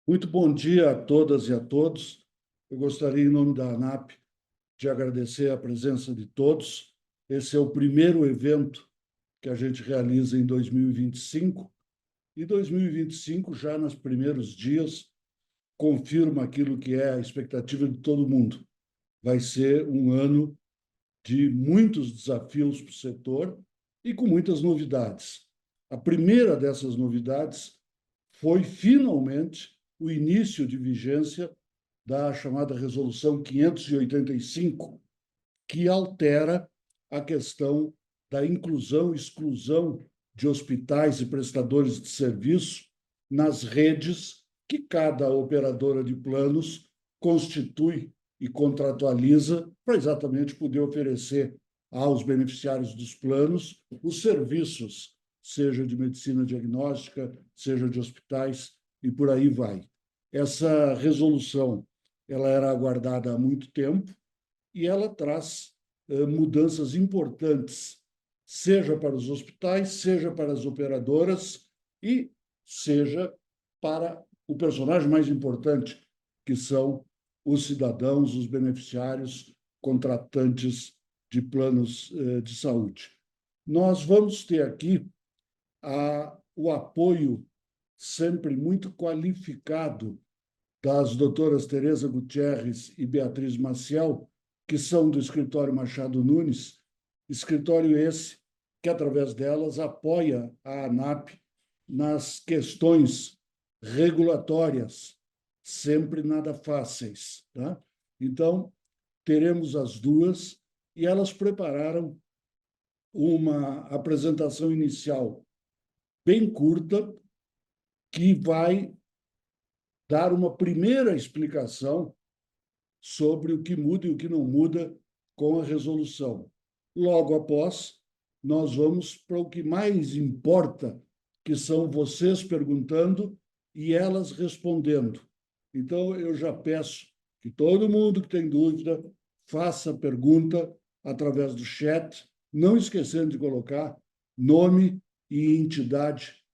Muito bom dia a todas e a todos. Eu gostaria, em nome da ANAP, de agradecer a presença de todos. Esse é o primeiro evento que a gente realiza em 2025. E 2025, já nos primeiros dias, confirma aquilo que é a expectativa de todo mundo. Vai ser um ano de muitos desafios para o setor e com muitas novidades. A primeira dessas novidades foi, finalmente, o início de vigência da chamada Resolução 585, que altera a questão da inclusão e exclusão de hospitais e prestadores de serviço nas redes que cada operadora de planos constitui e contratualiza para exatamente poder oferecer aos beneficiários dos planos os serviços, seja de medicina diagnóstica, seja de hospitais e por aí vai. Essa resolução ela era aguardada há muito tempo e ela traz mudanças importantes, seja para os hospitais, seja para as operadoras e seja para o personagem mais importante, que são os cidadãos, os beneficiários, contratantes de planos de saúde. Nós vamos ter aqui o apoio sempre muito qualificado das doutoras Tereza Gutierrez e Beatriz Maciel, que são do escritório Machado Nunes, escritório esse que, através delas, apoia a ANAP nas questões regulatórias, sempre nada fáceis. Tá? Então, teremos as duas, e elas prepararam uma apresentação inicial bem curta, que vai dar uma primeira explicação sobre o que muda e o que não muda com a resolução. Logo após, nós vamos para o que mais importa, que são vocês perguntando e elas respondendo. Então, eu já peço que todo mundo que tem dúvida faça pergunta através do chat, não esquecendo de colocar nome e entidade,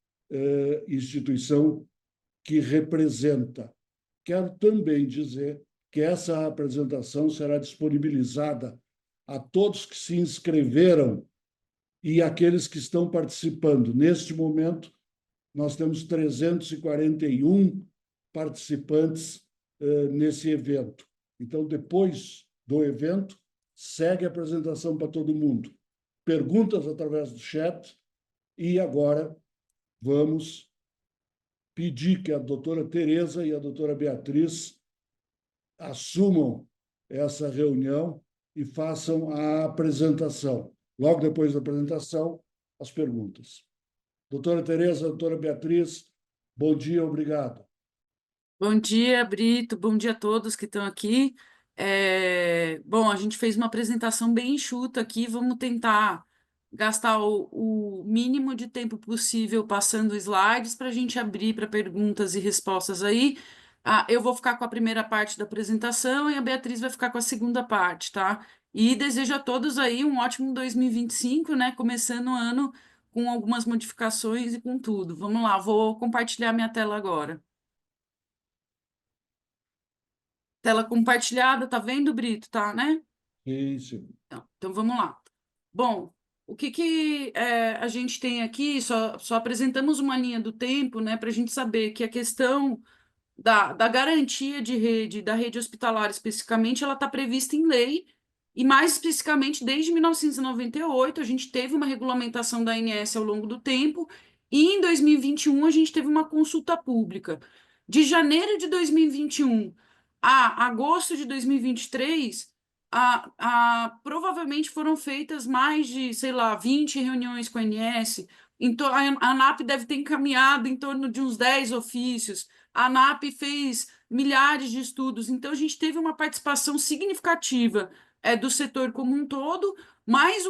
instituição que representa. Quero também dizer que essa apresentação será disponibilizada a todos que se inscreveram e aqueles que estão participando. Neste momento, nós temos 341 participantes nesse evento. Então, depois do evento, segue a apresentação para todo mundo. Perguntas através do chat. E agora vamos pedir que a doutora Tereza e a doutora Beatriz assumam essa reunião e façam a apresentação. Logo depois da apresentação, as perguntas. Doutora Tereza, doutora Beatriz, bom dia, obrigado. Bom dia, Brito. Bom dia a todos que estão aqui. Bom, a gente fez uma apresentação bem enxuta aqui. Vamos tentar gastar o mínimo de tempo possível passando slides para a gente abrir para perguntas e respostas aí. Eu vou ficar com a primeira parte da apresentação e a Beatriz vai ficar com a segunda parte, tá? E desejo a todos aí um ótimo 2025, né? Começando o ano com algumas modificações e com tudo. Vamos lá, vou compartilhar minha tela agora. Tela compartilhada, tá vendo, Brito? Tá, né? Isso. Então vamos lá. Bom, o que a gente tem aqui? Só apresentamos uma linha do tempo, né, para a gente saber que a questão da garantia de rede, da rede hospitalar especificamente, ela está prevista em lei, e mais especificamente desde 1998, a gente teve uma regulamentação da ANS ao longo do tempo, e em 2021 a gente teve uma consulta pública. De janeiro de 2021 a agosto de 2023, provavelmente foram feitas mais de, sei lá, 20 reuniões com a ANS, então, a ANAP deve ter encaminhado em torno de uns 10 ofícios, a ANAP fez milhares de estudos, então a gente teve uma participação significativa do setor como um todo, mais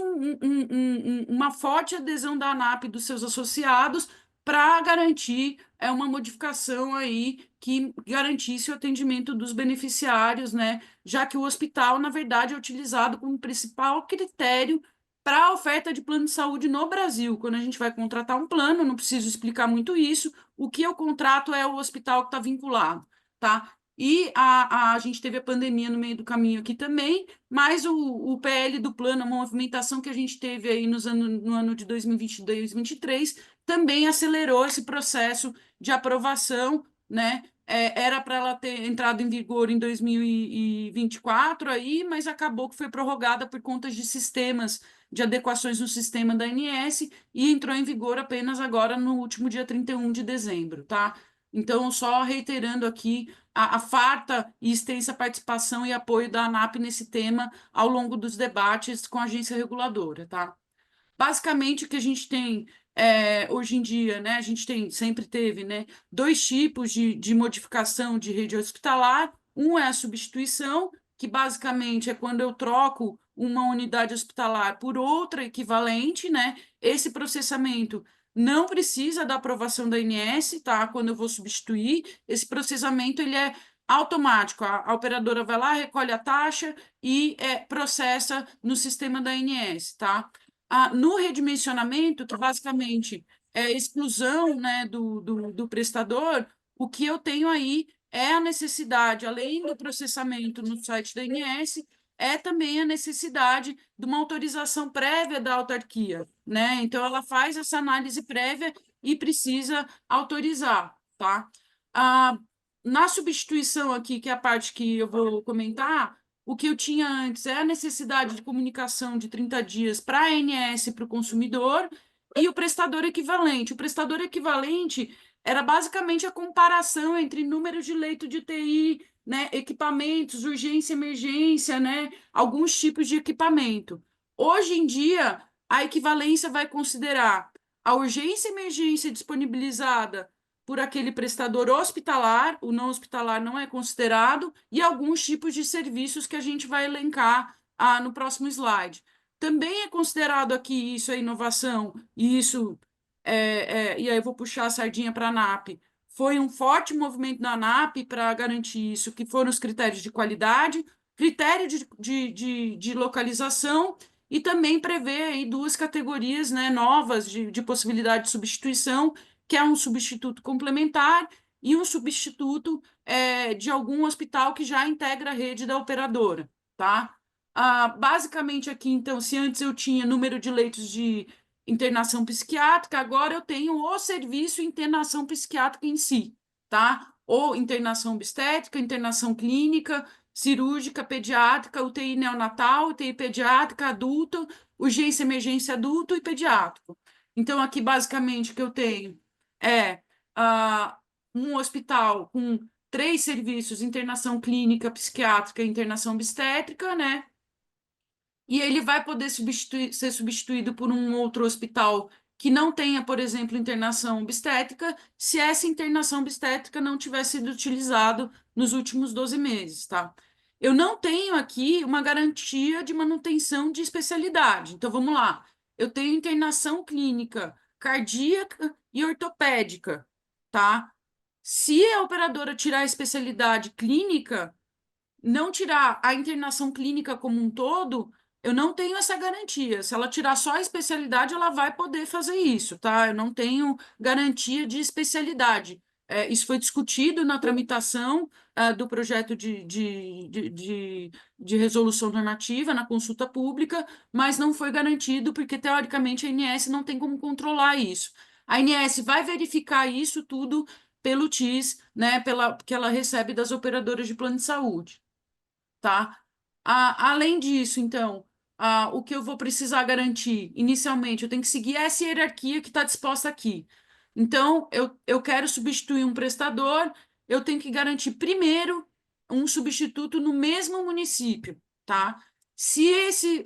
uma forte adesão da ANAP e dos seus associados para garantir uma modificação aí que garantisse o atendimento dos beneficiários, né? Já que o hospital, na verdade, é utilizado como principal critério para a oferta de plano de saúde no Brasil. Quando a gente vai contratar um plano, não preciso explicar muito isso, o que eu contrato é o hospital que está vinculado, tá? E a gente teve a pandemia no meio do caminho aqui também, mas o PL do plano, a movimentação que a gente teve aí no ano de 2022 e 2023, também acelerou esse processo de aprovação, né? Era para ela ter entrado em vigor em 2024 aí, mas acabou que foi prorrogada por conta de sistemas, de adequações no sistema da ANS e entrou em vigor apenas agora no último dia 31 de dezembro, tá? Então, só reiterando aqui a farta e extensa participação e apoio da ANAP nesse tema ao longo dos debates com a agência reguladora, tá? Basicamente, o que a gente tem hoje em dia, né? A gente tem, sempre teve, né? Dois tipos de modificação de rede hospitalar. Um é a substituição, que basicamente é quando eu troco uma unidade hospitalar por outra equivalente, né? Esse processamento não precisa da aprovação da ANS, tá? Quando eu vou substituir, esse processamento ele é automático. A operadora vai lá, recolhe a taxa e processa no sistema da ANS, tá? No redimensionamento, que basicamente é a exclusão, né, do prestador, o que eu tenho aí é a necessidade, além do processamento no site da INS, é também a necessidade de uma autorização prévia da autarquia, né? Então, ela faz essa análise prévia e precisa autorizar, tá? Ah, na substituição aqui, que é a parte que eu vou comentar, o que eu tinha antes é a necessidade de comunicação de 30 dias para a ANS e para o consumidor e o prestador equivalente. O prestador equivalente era basicamente a comparação entre número de leito de UTI, né, equipamentos, urgência, emergência, né, alguns tipos de equipamento. Hoje em dia, a equivalência vai considerar a urgência e emergência disponibilizada por aquele prestador hospitalar, o não hospitalar não é considerado, e alguns tipos de serviços que a gente vai elencar no próximo slide. Também é considerado aqui, isso é inovação, e isso, e aí eu vou puxar a sardinha para a ANAP, foi um forte movimento da ANAP para garantir isso, que foram os critérios de qualidade, critério de localização, e também prevê aí duas categorias, né, novas de possibilidade de substituição, que é um substituto complementar e um substituto de algum hospital que já integra a rede da operadora, tá? Basicamente aqui, então, se antes eu tinha número de leitos de internação psiquiátrica, agora eu tenho o serviço internação psiquiátrica em si, tá? Ou internação obstétrica, internação clínica, cirúrgica, pediátrica, UTI neonatal, UTI pediátrica, adulto, urgência, emergência adulto e pediátrico. Então, aqui, basicamente, o que eu tenho é ah, um hospital com 3 serviços, internação clínica, psiquiátrica e internação obstétrica, né? E ele vai poder ser substituído por um outro hospital que não tenha, por exemplo, internação obstétrica, se essa internação obstétrica não tiver sido utilizado nos últimos 12 meses, tá? Eu não tenho aqui uma garantia de manutenção de especialidade. Então, vamos lá. Eu tenho internação clínica, cardíaca e ortopédica, tá? Se a operadora tirar a especialidade clínica, não tirar a internação clínica como um todo, eu não tenho essa garantia. Se ela tirar só a especialidade, ela vai poder fazer isso, tá? Eu não tenho garantia de especialidade. Isso foi discutido na tramitação do projeto de resolução normativa, na consulta pública, mas não foi garantido, porque, teoricamente, a ANS não tem como controlar isso. A ANS vai verificar isso tudo pelo TIS, né, que ela recebe das operadoras de plano de saúde, tá? Além disso, então, o que eu vou precisar garantir inicialmente, eu tenho que seguir essa hierarquia que está disposta aqui. Então, eu quero substituir um prestador, eu tenho que garantir primeiro um substituto no mesmo município, tá? Se esse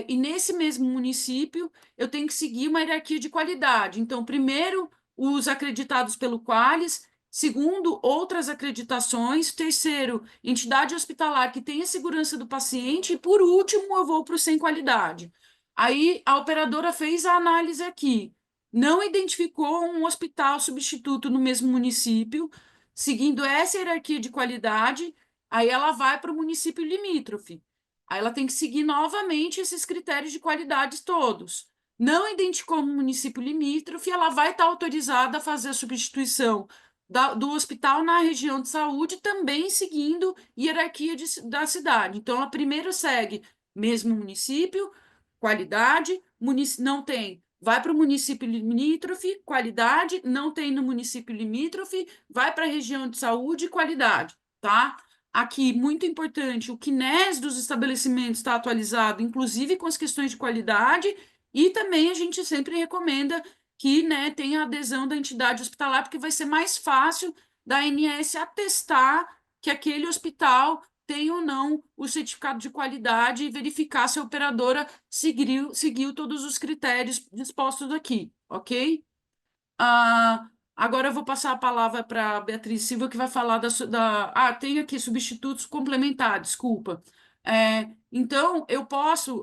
e nesse mesmo município, eu tenho que seguir uma hierarquia de qualidade. Então, primeiro, os acreditados pelo Qualis, segundo, outras acreditações, terceiro, entidade hospitalar que tenha segurança do paciente, e por último, eu vou para o sem qualidade. Aí a operadora fez a análise aqui, não identificou um hospital substituto no mesmo município, seguindo essa hierarquia de qualidade, aí ela vai para o município limítrofe. Aí ela tem que seguir novamente esses critérios de qualidade todos. Não identificou um município limítrofe, ela vai estar autorizada a fazer a substituição do hospital na região de saúde, também seguindo hierarquia da cidade. Então, ela primeiro segue mesmo município, qualidade, não tem, vai para o município limítrofe, qualidade, não tem no município limítrofe, vai para a região de saúde, qualidade, tá? Aqui, muito importante, o CNES dos estabelecimentos está atualizado, inclusive com as questões de qualidade, e também a gente sempre recomenda que, né, tenha adesão da entidade hospitalar, porque vai ser mais fácil da ANS atestar que aquele hospital tem ou não o certificado de qualidade e verificar se a operadora seguiu todos os critérios dispostos aqui, ok? Agora eu vou passar a palavra para a Beatriz Silva, que vai falar tem aqui substitutos complementares, desculpa. Então,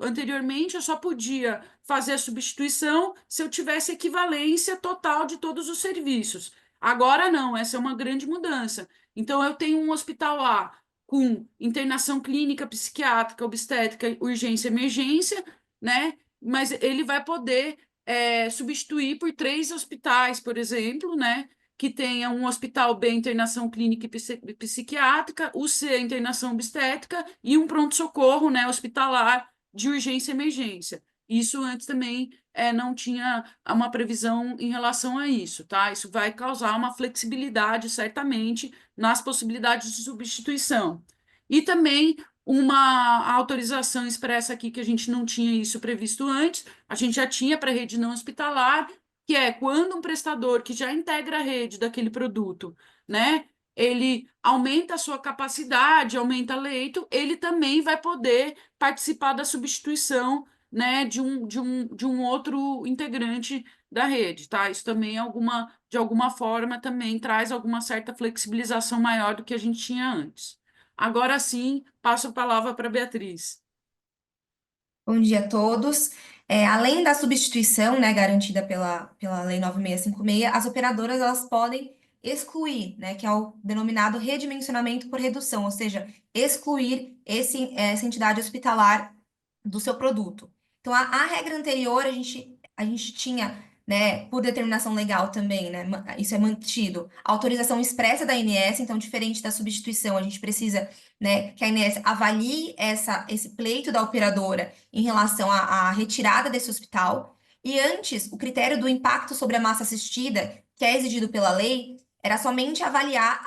anteriormente, eu só podia fazer a substituição se eu tivesse equivalência total de todos os serviços. Agora não, essa é uma grande mudança. Então, eu tenho um hospital lá com internação clínica, psiquiátrica, obstétrica, urgência, emergência, né? Mas ele vai poder substituir por 3 hospitais, por exemplo, né? Que tenha um hospital B, internação clínica e psiquiátrica, o C, internação obstétrica, e um pronto-socorro, né, hospitalar de urgência e emergência. Isso antes também não tinha uma previsão em relação a isso, tá? Isso vai causar uma flexibilidade, certamente, nas possibilidades de substituição. E também uma autorização expressa aqui, que a gente não tinha isso previsto antes, a gente já tinha para a rede não hospitalar, que é quando um prestador que já integra a rede daquele produto, né, ele aumenta a sua capacidade, aumenta leito, ele também vai poder participar da substituição, né, de um outro integrante da rede, tá? Isso também de alguma forma também traz alguma certa flexibilização maior do que a gente tinha antes. Agora sim, passo a palavra para a Beatriz. Bom dia a todos. Além da substituição, né, garantida pela Lei 9656, as operadoras elas podem excluir, né, que é o denominado redimensionamento por redução, ou seja, excluir essa entidade hospitalar do seu produto. Então, a regra anterior, a gente tinha, né, por determinação legal também, né, isso é mantido, autorização expressa da ANS, então, diferente da substituição, a gente precisa, né, que a ANS avalie esse pleito da operadora em relação à retirada desse hospital. E antes, o critério do impacto sobre a massa assistida, que é exigido pela lei, era somente avaliar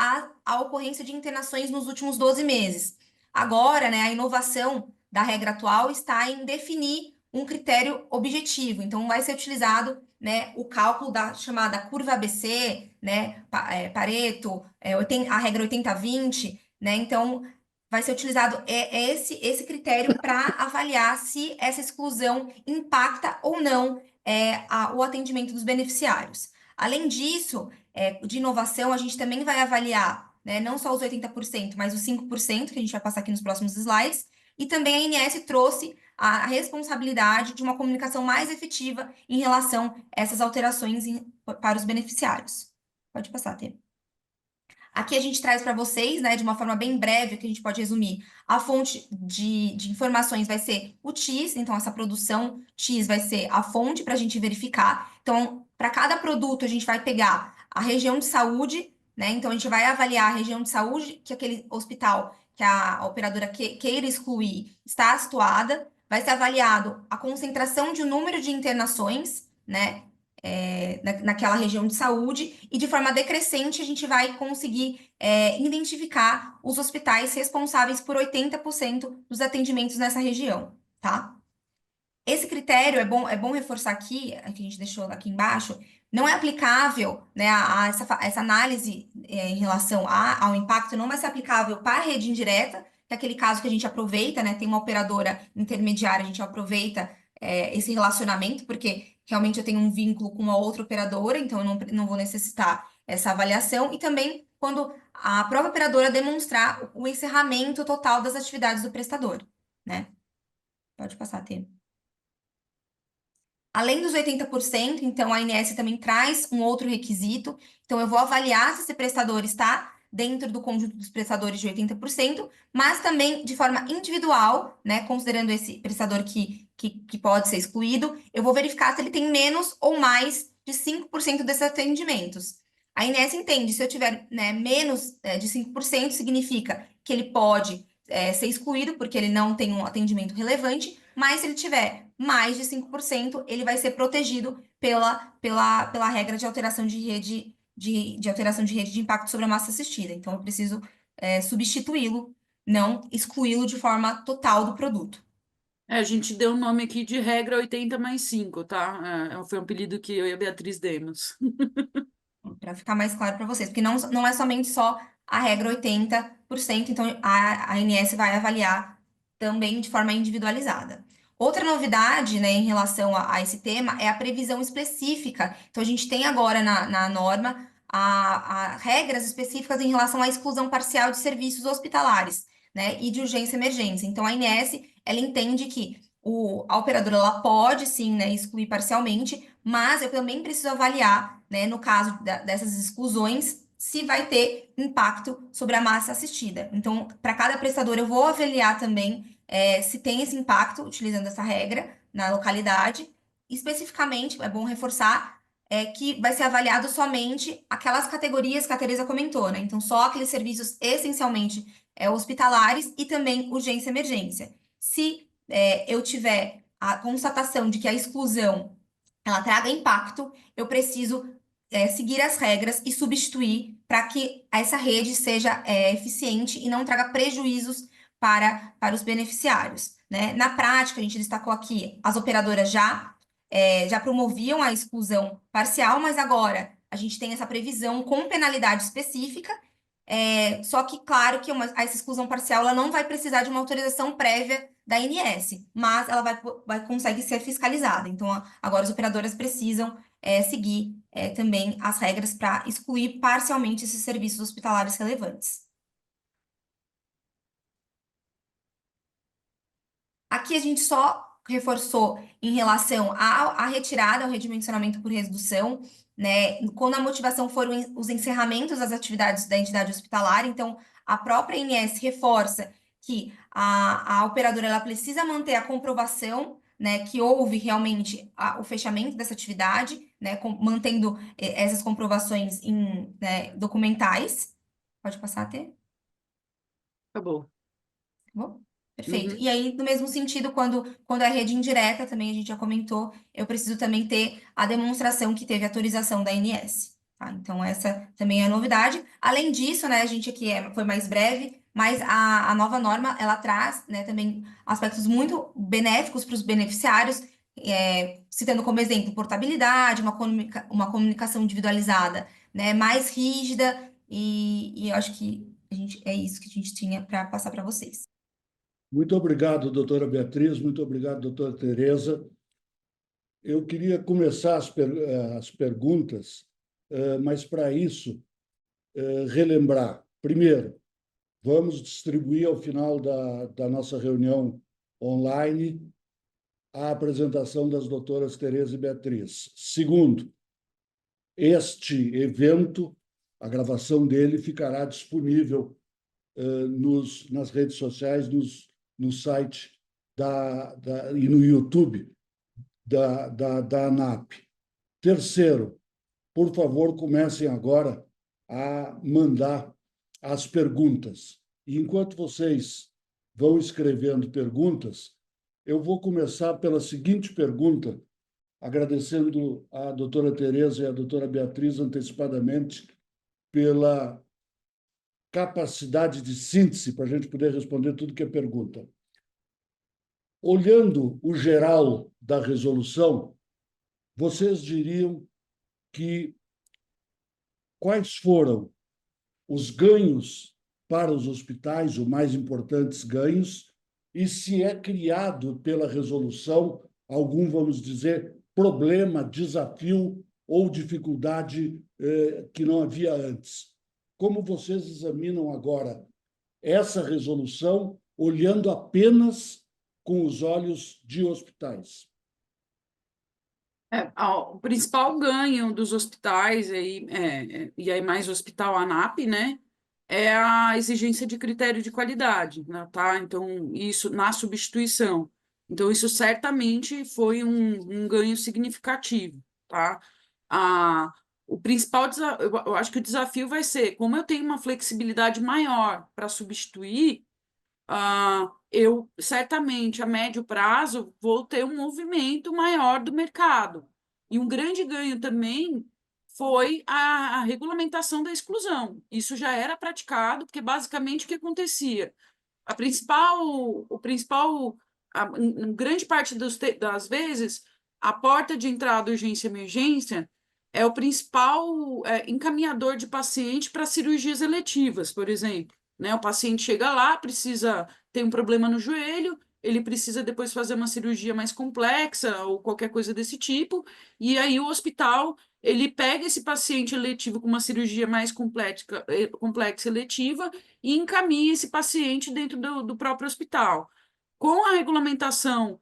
a ocorrência de internações nos últimos 12 meses. Agora, né, a inovação da regra atual está em definir um critério objetivo. Então, vai ser utilizado, né, o cálculo da chamada curva ABC, né, Pareto, a regra 80-20, né? Então, vai ser utilizado esse critério para avaliar se essa exclusão impacta ou não o atendimento dos beneficiários. Além disso, de inovação, a gente também vai avaliar, né, não só os 80%, mas os 5%, que a gente vai passar aqui nos próximos slides, e também a ANS trouxe a responsabilidade de uma comunicação mais efetiva em relação a essas alterações para os beneficiários. Pode passar, Tê. Aqui a gente traz para vocês, né, de uma forma bem breve, que a gente pode resumir, a fonte de informações vai ser o TIS, então essa produção TIS vai ser a fonte para a gente verificar. Então, para cada produto, a gente vai pegar a região de saúde, né? Então, a gente vai avaliar a região de saúde que aquele hospital que a operadora queira excluir está situada, vai ser avaliado a concentração de um número de internações, né? Naquela região de saúde, e de forma decrescente a gente vai conseguir identificar os hospitais responsáveis por 80% dos atendimentos nessa região, tá? Esse critério é bom reforçar aqui, que a gente deixou aqui embaixo, não é aplicável, né, a essa análise em relação ao impacto, não vai ser aplicável para a rede indireta, que é aquele caso que a gente aproveita, né, tem uma operadora intermediária, a gente aproveita esse relacionamento, porque realmente eu tenho um vínculo com uma outra operadora, então eu não vou necessitar essa avaliação, e também quando a própria operadora demonstrar o encerramento total das atividades do prestador, né? Pode passar, Tê. Além dos 80%, então a ANS também traz um outro requisito. Então, eu vou avaliar se esse prestador está dentro do conjunto dos prestadores de 80%, mas também de forma individual, né, considerando esse prestador que pode ser excluído, eu vou verificar se ele tem menos ou mais de 5% desses atendimentos. A INSS entende, se eu tiver, né, menos de 5%, significa que ele pode ser excluído, porque ele não tem um atendimento relevante, mas se ele tiver mais de 5%, ele vai ser protegido pela regra de alteração de rede de alteração de rede de impacto sobre a massa assistida. Então, eu preciso substituí-lo, não excluí-lo de forma total do produto. A gente deu o nome aqui de regra 80+5, tá? Foi um apelido que eu e a Beatriz demos. Para ficar mais claro para vocês, porque não é somente só a regra 80%, então a ANS vai avaliar também de forma individualizada. Outra novidade, né, em relação a esse tema é a previsão específica. Então, a gente tem agora na norma regras específicas em relação à exclusão parcial de serviços hospitalares, né, e de urgência e emergência. Então, a ANS, ela entende que a operadora ela pode, sim, né, excluir parcialmente, mas eu também preciso avaliar, né, no caso dessas exclusões, se vai ter impacto sobre a massa assistida. Então, para cada prestador, eu vou avaliar também se tem esse impacto, utilizando essa regra na localidade. Especificamente, é bom reforçar que vai ser avaliado somente aquelas categorias que a Teresa comentou, né? Então, só aqueles serviços essencialmente hospitalares e também urgência e emergência. Se eu tiver a constatação de que a exclusão ela traga impacto, eu preciso seguir as regras e substituir para que essa rede seja eficiente e não traga prejuízos para os beneficiários, né? Na prática, a gente destacou aqui, as operadoras já promoviam a exclusão parcial, mas agora a gente tem essa previsão com penalidade específica, só que, claro, que essa exclusão parcial ela não vai precisar de uma autorização prévia da ANS, mas ela consegue ser fiscalizada. Então, agora as operadoras precisam seguir também as regras para excluir parcialmente esses serviços hospitalares relevantes. Aqui a gente só reforçou em relação à retirada, ao redimensionamento por redução, né? Quando a motivação for os encerramentos das atividades da entidade hospitalar, então a própria ANS reforça que a operadora ela precisa manter a comprovação, né, que houve realmente o fechamento dessa atividade, né, mantendo essas comprovações documentais. Pode passar a ter? Acabou. Tá bom? Perfeito. Uhum. E aí, no mesmo sentido, quando é rede indireta, também a gente já comentou, eu preciso também ter a demonstração que teve autorização da ANS. Tá? Então, essa também é a novidade. Além disso, né, a gente aqui foi mais breve, mas a nova norma, ela traz, né, também aspectos muito benéficos para os beneficiários, citando como exemplo portabilidade, uma comunicação individualizada, né, mais rígida, e eu acho que é isso que a gente tinha para passar para vocês. Muito obrigado, doutora Beatriz, muito obrigado, doutora Tereza. Eu queria começar as perguntas, mas para isso, relembrar. Primeiro, vamos distribuir ao final da nossa reunião online a apresentação das doutoras Tereza e Beatriz. Segundo, este evento, a gravação dele, ficará disponível nas redes sociais, no site e no YouTube da ANAP. Terceiro, por favor, comecem agora a mandar as perguntas. E enquanto vocês vão escrevendo perguntas, eu vou começar pela seguinte pergunta, agradecendo à doutora Tereza e à doutora Beatriz antecipadamente pela capacidade de síntese para a gente poder responder tudo que é pergunta. Olhando o geral da resolução, vocês diriam que quais foram os ganhos para os hospitais, os mais importantes ganhos, e se é criado pela resolução algum, vamos dizer, problema, desafio ou dificuldade que não havia antes. Como vocês examinam agora essa resolução, olhando apenas com os olhos de hospitais? O principal ganho dos hospitais, e aí mais o Hospital ANAP, né, é a exigência de critério de qualidade, né, tá? Então, isso na substituição. Então, isso certamente foi um ganho significativo, tá? O principal eu acho que o desafio vai ser, como eu tenho uma flexibilidade maior para substituir, eu certamente a médio prazo vou ter um movimento maior do mercado. E um grande ganho também foi a regulamentação da exclusão. Isso já era praticado, porque basicamente o que acontecia? Em grande parte das vezes, a porta de entrada urgência e emergência é o principal encaminhador de paciente para cirurgias eletivas, por exemplo. Né? O paciente chega lá, tem um problema no joelho, ele precisa depois fazer uma cirurgia mais complexa ou qualquer coisa desse tipo, e aí o hospital ele pega esse paciente eletivo com uma cirurgia mais complexa eletiva e encaminha esse paciente dentro do próprio hospital. Com a regulamentação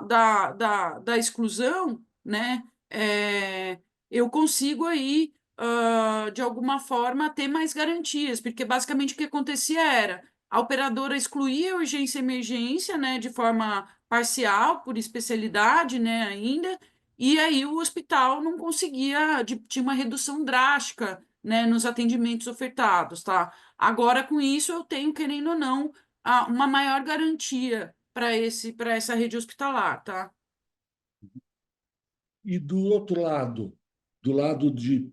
da exclusão, né, eu consigo aí, de alguma forma, ter mais garantias, porque basicamente o que acontecia era a operadora excluía a urgência e emergência, né, de forma parcial, por especialidade, né, ainda, e aí o hospital não conseguia, tinha uma redução drástica, né, nos atendimentos ofertados, tá? Agora, com isso, eu tenho, querendo ou não, uma maior garantia para essa rede hospitalar, tá? E do outro lado, do lado de,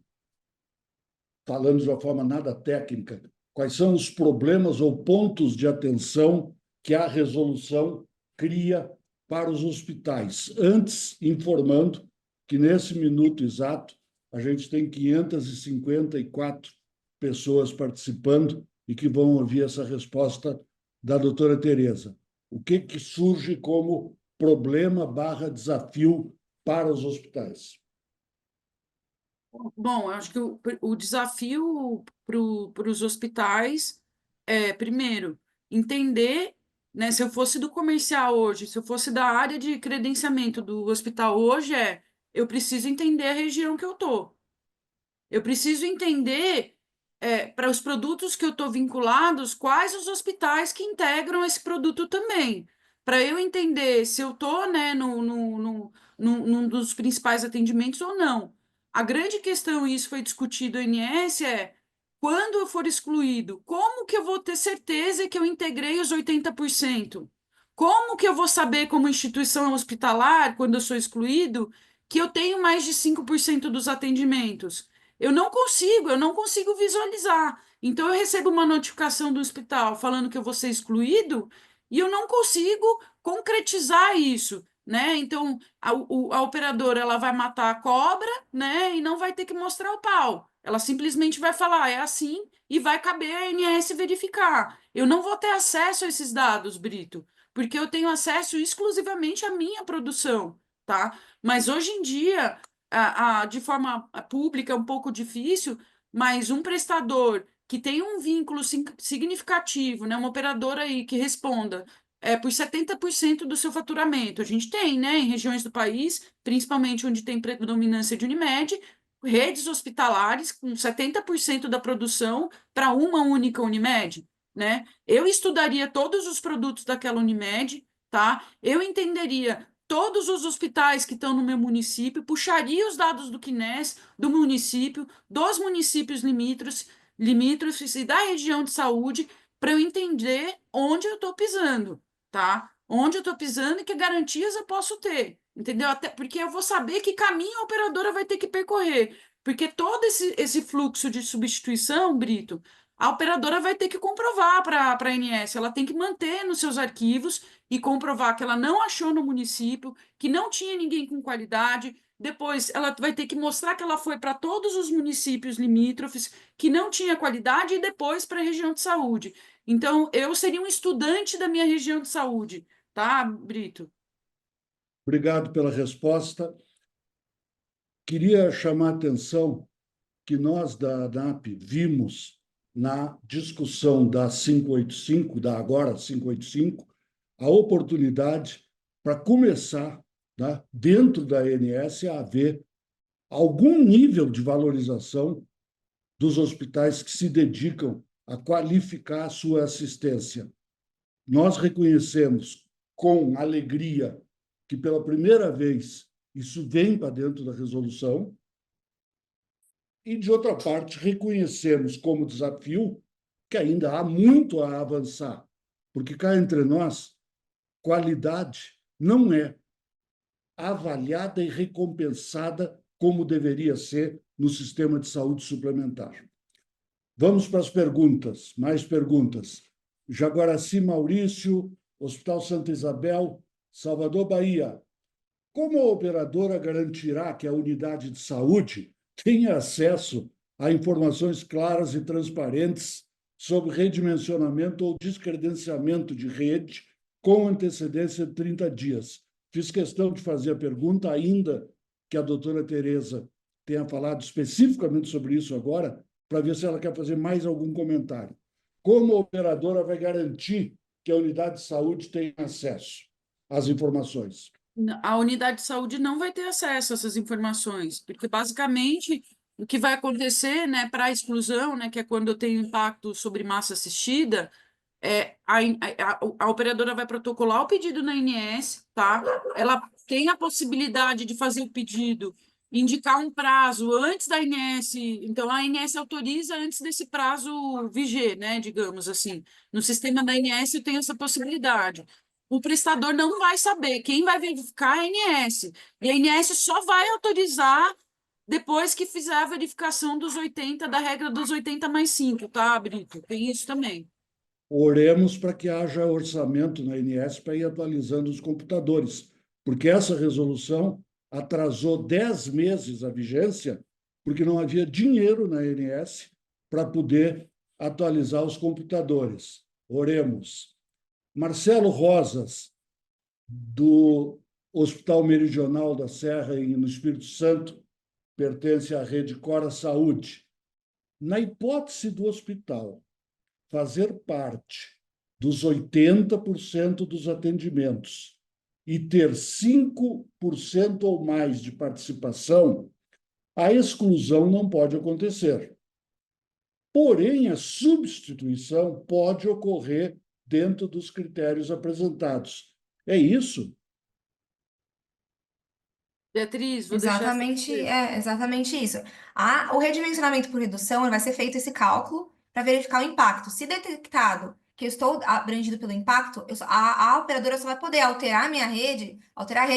falando de uma forma nada técnica, quais são os problemas ou pontos de atenção que a resolução cria para os hospitais? Antes, informando que, nesse minuto exato, a gente tem 554 pessoas participando e que vão ouvir essa resposta da doutora Tereza. O que surge como problema/desafio para os hospitais? Bom, eu acho que o desafio para os hospitais é, primeiro, entender, né, se eu fosse do comercial hoje, se eu fosse da área de credenciamento do hospital hoje, eu preciso entender a região que eu estou. Eu preciso entender, para os produtos que eu estou vinculados, quais os hospitais que integram esse produto também. Para eu entender se eu estou, né, num dos principais atendimentos ou não. A grande questão, e isso foi discutido no INS, quando eu for excluído, como que eu vou ter certeza que eu integrei os 80%? Como que eu vou saber, como instituição hospitalar, quando eu sou excluído, que eu tenho mais de 5% dos atendimentos? Eu não consigo visualizar. Então, eu recebo uma notificação do hospital falando que eu vou ser excluído e eu não consigo concretizar isso, né? Então, a operadora ela vai matar a cobra, né? E não vai ter que mostrar o pau. Ela simplesmente vai falar, é assim, e vai caber a ANS verificar. Eu não vou ter acesso a esses dados, Brito, porque eu tenho acesso exclusivamente à minha produção, tá? Mas hoje em dia de forma pública é um pouco difícil, mas um prestador que tem um vínculo significativo, né, uma operadora aí que responda por 70% do seu faturamento. A gente tem, né, em regiões do país, principalmente onde tem predominância de Unimed, redes hospitalares com 70% da produção para uma única Unimed, né? Eu estudaria todos os produtos daquela Unimed, tá? Eu entenderia todos os hospitais que estão no meu município, puxaria os dados do CNES, do município, dos municípios limítrofes e da região de saúde, para eu entender onde eu estou pisando, tá? Onde eu estou pisando e que garantias eu posso ter, entendeu? Até porque eu vou saber que caminho a operadora vai ter que percorrer, porque todo esse fluxo de substituição, Brito, a operadora vai ter que comprovar para a ANS, ela tem que manter nos seus arquivos e comprovar que ela não achou no município, que não tinha ninguém com qualidade. Depois, ela vai ter que mostrar que ela foi para todos os municípios limítrofes, que não tinha qualidade, e depois para a região de saúde. Então, eu seria um estudante da minha região de saúde, tá, Brito? Obrigado pela resposta. Queria chamar a atenção que nós da ANAP vimos na discussão da 585, da agora 585, a oportunidade para começar, né, dentro da ANS, a haver algum nível de valorização dos hospitais que se dedicam a qualificar a sua assistência. Nós reconhecemos com alegria que, pela primeira vez, isso vem para dentro da resolução, e, de outra parte, reconhecemos como desafio que ainda há muito a avançar, porque cá entre nós, qualidade não é avaliada e recompensada como deveria ser no sistema de saúde suplementar. Vamos para as perguntas, mais perguntas. Jaguaraci Maurício, Hospital Santa Isabel, Salvador, Bahia. Como a operadora garantirá que a unidade de saúde tenha acesso a informações claras e transparentes sobre redimensionamento ou descredenciamento de rede com antecedência de 30 dias? Fiz questão de fazer a pergunta, ainda que a doutora Tereza tenha falado especificamente sobre isso agora, para ver se ela quer fazer mais algum comentário. Como a operadora vai garantir que a unidade de saúde tenha acesso às informações? A unidade de saúde não vai ter acesso a essas informações, porque basicamente o que vai acontecer, né, para a exclusão, né, que é quando eu tenho impacto sobre massa assistida, a operadora vai protocolar o pedido na ANS, tá? Ela tem a possibilidade de fazer o pedido, indicar um prazo antes da ANS, então a ANS autoriza antes desse prazo viger, né, digamos assim. No sistema da ANS eu tenho essa possibilidade. O prestador não vai saber, quem vai verificar é a ANS, e a ANS só vai autorizar depois que fizer a verificação dos 80, da regra dos 80 mais 5, tá, Brito? Tem isso também. Oremos para que haja orçamento na ANS para ir atualizando os computadores, porque essa resolução atrasou 10 meses a vigência, porque não havia dinheiro na ANS para poder atualizar os computadores. Oremos. Marcelo Rosas, do Hospital Meridional da Serra, no Espírito Santo, pertence à rede Cora Saúde. Na hipótese do hospital fazer parte dos 80% dos atendimentos e ter 5% ou mais de participação, a exclusão não pode acontecer. Porém, a substituição pode ocorrer dentro dos critérios apresentados. É isso? Beatriz, vou deixar essa Exatamente isso. O redimensionamento por redução, vai ser feito esse cálculo para verificar o impacto. Se detectado que eu estou abrangido pelo impacto, a operadora só vai poder alterar a rede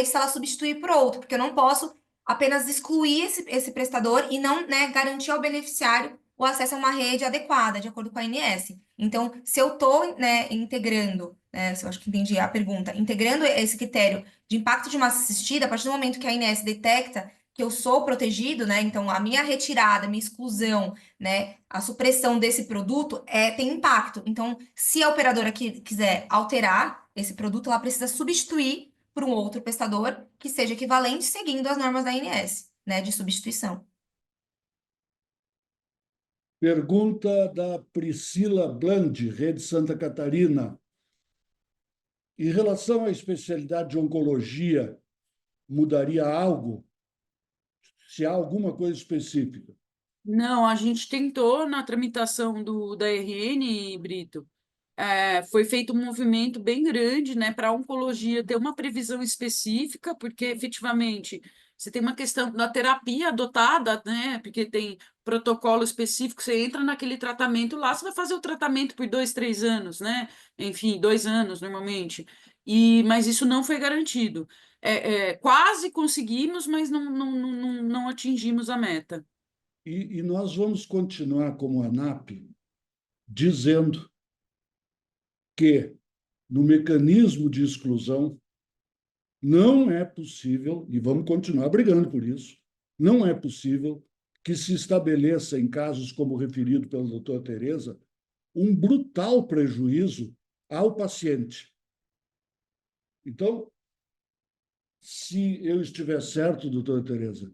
se ela substituir por outro, porque eu não posso apenas excluir esse prestador e não, né, garantir ao beneficiário o acesso a uma rede adequada, de acordo com a ANS. Então, se eu estou, né, integrando, né, se eu acho que entendi a pergunta, integrando esse critério de impacto de massa assistida, a partir do momento que a ANS detecta que eu sou protegido, né? Então, a minha retirada, minha exclusão, né? A supressão desse produto tem impacto. Então, se a operadora quiser alterar esse produto, ela precisa substituir por um outro prestador que seja equivalente, seguindo as normas da ANS, né? De substituição. Pergunta da Priscila Blandi, Rede Santa Catarina. Em relação à especialidade de oncologia, mudaria algo? Se há alguma coisa específica? Não, a gente tentou na tramitação da RN, Brito, foi feito um movimento bem grande, né, para a oncologia ter uma previsão específica, porque efetivamente você tem uma questão da terapia adotada, né, porque tem protocolo específico, você entra naquele tratamento lá, você vai fazer o tratamento por 2, 3 anos, né, enfim, 2 anos normalmente, mas isso não foi garantido. Quase conseguimos, mas não atingimos a meta. E nós vamos continuar como ANAP dizendo que no mecanismo de exclusão não é possível, e vamos continuar brigando por isso, não é possível que se estabeleça, em casos como referido pela doutora Tereza, um brutal prejuízo ao paciente. Então, se eu estiver certo, doutora Tereza,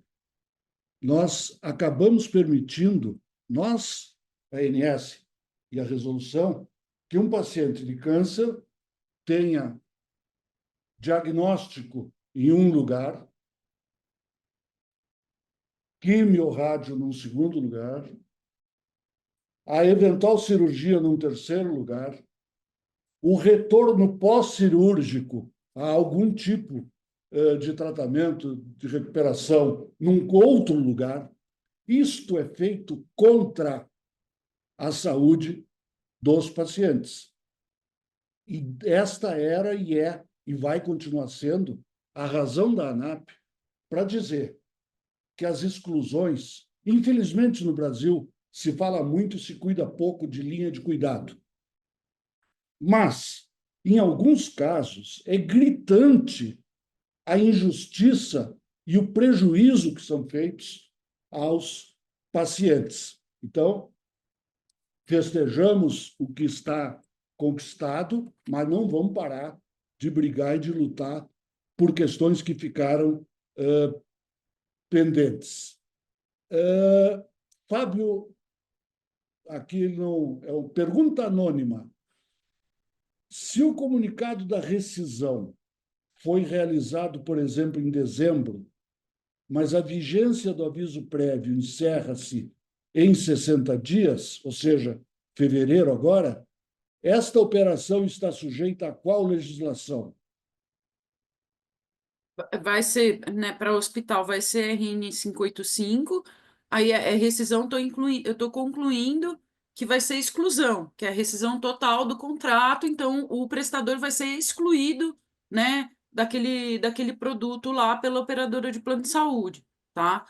nós acabamos permitindo, nós, a ANS e a resolução, que um paciente de câncer tenha diagnóstico em um lugar, quimio-rádio num segundo lugar, a eventual cirurgia num terceiro lugar, o retorno pós-cirúrgico a algum tipo de tratamento, de recuperação, num outro lugar. Isto é feito contra a saúde dos pacientes. E esta era e é, e vai continuar sendo, a razão da ANAP para dizer que as exclusões, infelizmente no Brasil, se fala muito e se cuida pouco de linha de cuidado. Mas, em alguns casos, é gritante a injustiça e o prejuízo que são feitos aos pacientes. Então, festejamos o que está conquistado, mas não vamos parar de brigar e de lutar por questões que ficaram pendentes. Fábio, aqui não é uma pergunta anônima. Se o comunicado da rescisão foi realizado, por exemplo, em dezembro, mas a vigência do aviso prévio encerra-se em 60 dias, ou seja, fevereiro agora, esta operação está sujeita a qual legislação? Vai ser, né, para o hospital, vai ser RN 585, aí é rescisão, eu estou concluindo que vai ser exclusão, que é a rescisão total do contrato, então o prestador vai ser excluído, né, daquele produto lá pela operadora de plano de saúde, tá?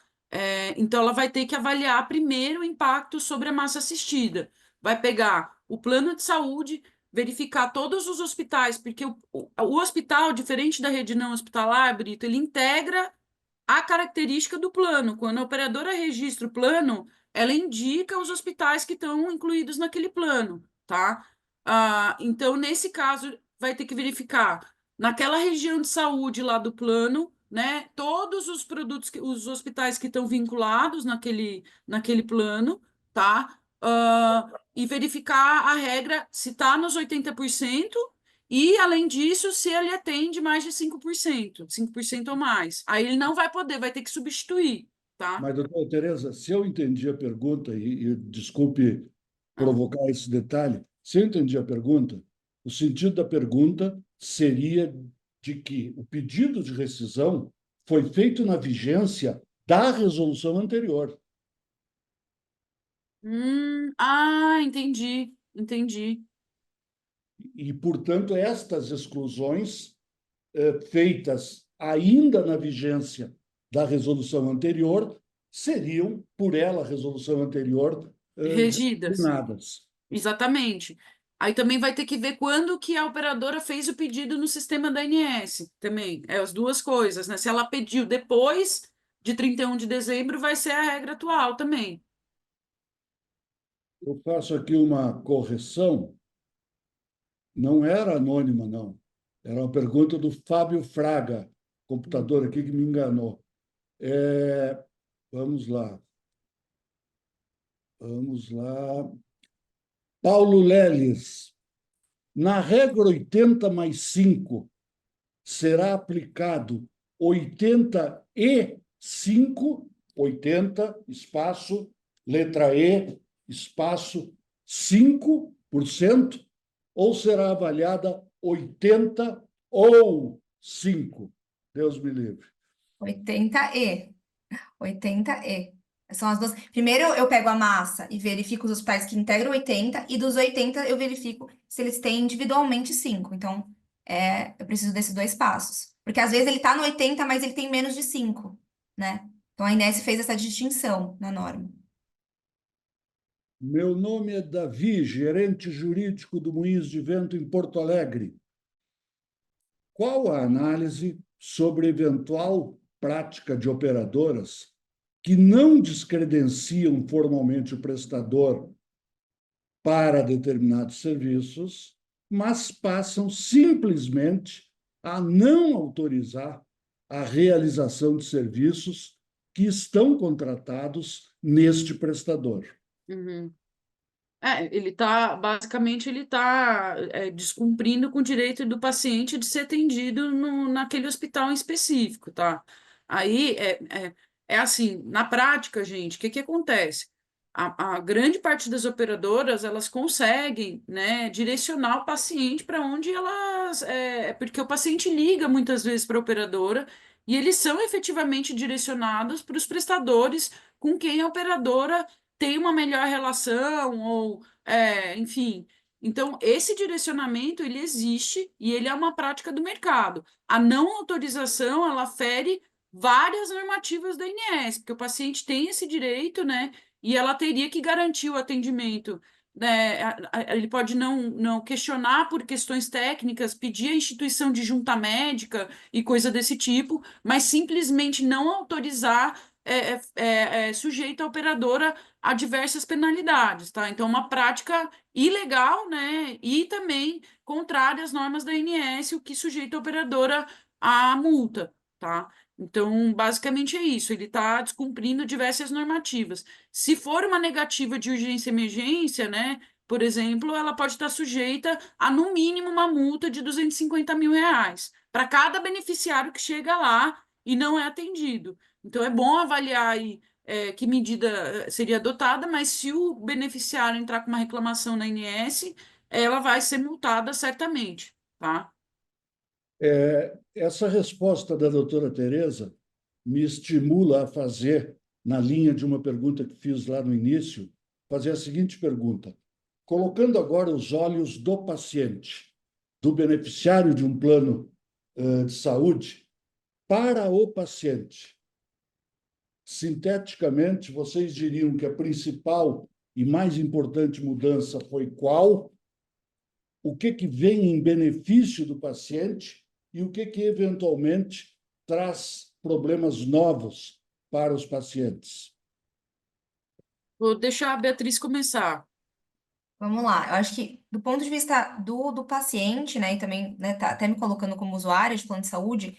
Então ela vai ter que avaliar primeiro o impacto sobre a massa assistida, vai pegar o plano de saúde, verificar todos os hospitais, porque o hospital, diferente da rede não hospitalar, Brito, ele integra a característica do plano. Quando a operadora registra o plano, ela indica os hospitais que estão incluídos naquele plano, tá? Então, nesse caso, vai ter que verificar naquela região de saúde lá do plano, né? Todos os produtos, os hospitais que estão vinculados naquele plano, tá? E verificar a regra se está nos 80%. E, além disso, se ele atende mais de 5% ou mais. Aí ele não vai poder, vai ter que substituir, tá? Mas, doutora Tereza, se eu entendi a pergunta, e desculpe provocar esse detalhe, se eu entendi a pergunta, o sentido da pergunta seria de que o pedido de rescisão foi feito na vigência da resolução anterior. Entendi. E, portanto, estas exclusões feitas ainda na vigência da resolução anterior seriam, por ela, a resolução anterior, Regidas. disciplinadas. Exatamente. Aí também vai ter que ver quando que a operadora fez o pedido no sistema da ANS também. É as duas coisas, né? Se ela pediu depois de 31 de dezembro, vai ser a regra atual também. Eu faço aqui uma correção. Não era anônima, não. Era uma pergunta do Fábio Fraga, computador aqui que me enganou. Vamos lá. Vamos lá. Paulo Leles. Na regra 80 mais 5, será aplicado 80 espaço, letra E, espaço, 5%, ou será avaliada 80 ou 5? Deus me livre. 80E. 80E. São as duas. Primeiro eu pego a massa e verifico os hospitais que integram 80, e dos 80 eu verifico se eles têm individualmente 5. Então, eu preciso desses dois passos. Porque às vezes ele está no 80, mas ele tem menos de 5, né? Então a Inés fez essa distinção na norma. Meu nome é Davi, gerente jurídico do Moinhos de Vento em Porto Alegre. Qual a análise sobre eventual prática de operadoras que não descredenciam formalmente o prestador para determinados serviços, mas passam simplesmente a não autorizar a realização de serviços que estão contratados neste prestador? Uhum. Basicamente, ele está descumprindo com o direito do paciente de ser atendido naquele hospital em específico, tá? Aí, assim, na prática, gente, o que acontece? a grande parte das operadoras, elas conseguem, né, direcionar o paciente para onde elas... porque o paciente liga muitas vezes para a operadora e eles são efetivamente direcionados para os prestadores com quem a operadora tem uma melhor relação, ou, enfim. Então, esse direcionamento, ele existe e ele é uma prática do mercado. A não autorização, ela fere várias normativas da ANS, porque o paciente tem esse direito, né? E ela teria que garantir o atendimento, né? Ele pode não questionar por questões técnicas, pedir a instituição de junta médica e coisa desse tipo, mas simplesmente não autorizar sujeito a operadora a diversas penalidades, tá? Então, uma prática ilegal, né? E também contrária às normas da ANS, o que sujeita a operadora à multa, tá? Então, basicamente é isso, ele está descumprindo diversas normativas. Se for uma negativa de urgência e emergência, né, por exemplo, ela pode estar sujeita a, no mínimo, uma multa de R$ 250 mil para cada beneficiário que chega lá e não é atendido. Então, é bom avaliar aí que medida seria adotada, mas se o beneficiário entrar com uma reclamação na ANS, ela vai ser multada certamente, tá? Essa resposta da doutora Tereza me estimula a fazer, na linha de uma pergunta que fiz lá no início, fazer a seguinte pergunta. Colocando agora os olhos do paciente, do beneficiário de um plano de saúde, para o paciente, sinteticamente, vocês diriam que a principal e mais importante mudança foi qual? O que vem em benefício do paciente e o que eventualmente traz problemas novos para os pacientes? Vou deixar a Beatriz começar. Vamos lá, eu acho que do ponto de vista do paciente, né, e também, né, tá até me colocando como usuária de plano de saúde,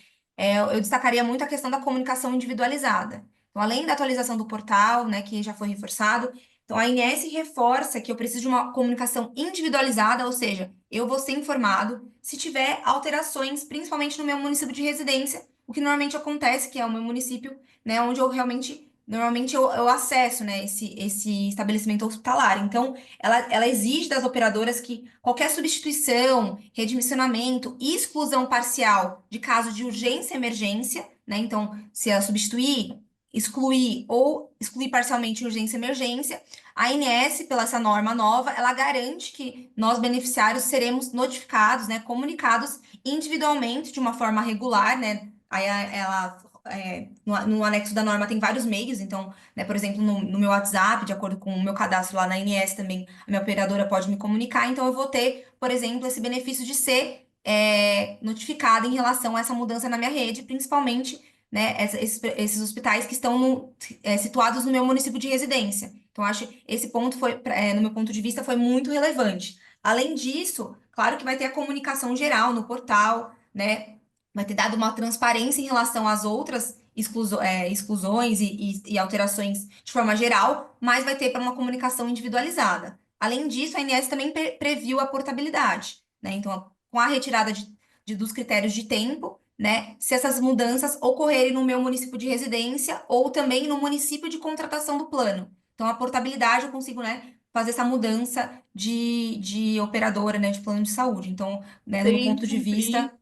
eu destacaria muito a questão da comunicação individualizada. Então, além da atualização do portal, né, que já foi reforçado, então a ANS reforça que eu preciso de uma comunicação individualizada, ou seja, eu vou ser informado se tiver alterações, principalmente no meu município de residência, o que normalmente acontece, que é o meu município, né, onde eu realmente, normalmente eu acesso, né, esse estabelecimento hospitalar. Então, ela exige das operadoras que qualquer substituição, redimensionamento e exclusão parcial de caso de urgência e emergência, né? Então, se ela substituir, excluir ou excluir parcialmente urgência e emergência, a ANS, pela essa norma nova, ela garante que nós, beneficiários, seremos notificados, né, comunicados individualmente de uma forma regular, né? Aí ela no anexo da norma tem vários meios, então, né, por exemplo, no meu WhatsApp, de acordo com o meu cadastro lá na ANS também, a minha operadora pode me comunicar, então eu vou ter, por exemplo, esse benefício de ser notificada em relação a essa mudança na minha rede, principalmente, né, esses hospitais que estão situados no meu município de residência. Então, acho que esse ponto foi, no meu ponto de vista, foi muito relevante. Além disso, claro que vai ter a comunicação geral no portal, né? Vai ter dado uma transparência em relação às outras exclusões e alterações de forma geral, mas vai ter para uma comunicação individualizada. Além disso, a ANS também previu a portabilidade, né? Então, com a retirada dos critérios de tempo, né? Se essas mudanças ocorrerem no meu município de residência ou também no município de contratação do plano. Então, a portabilidade eu consigo, né, fazer essa mudança de operadora, né, de plano de saúde. Então, né, no meu Tem ponto que de cumprir, vista,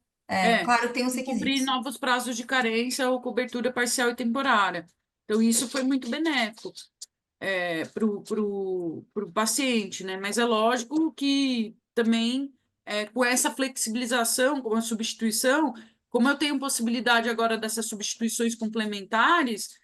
claro que tem os tem que cumprir requisitos. novos prazos de carência ou cobertura parcial e temporária. Então, isso foi muito benéfico para o paciente, né? Mas é lógico que também, com essa flexibilização, com a substituição, como eu tenho possibilidade agora dessas substituições complementares,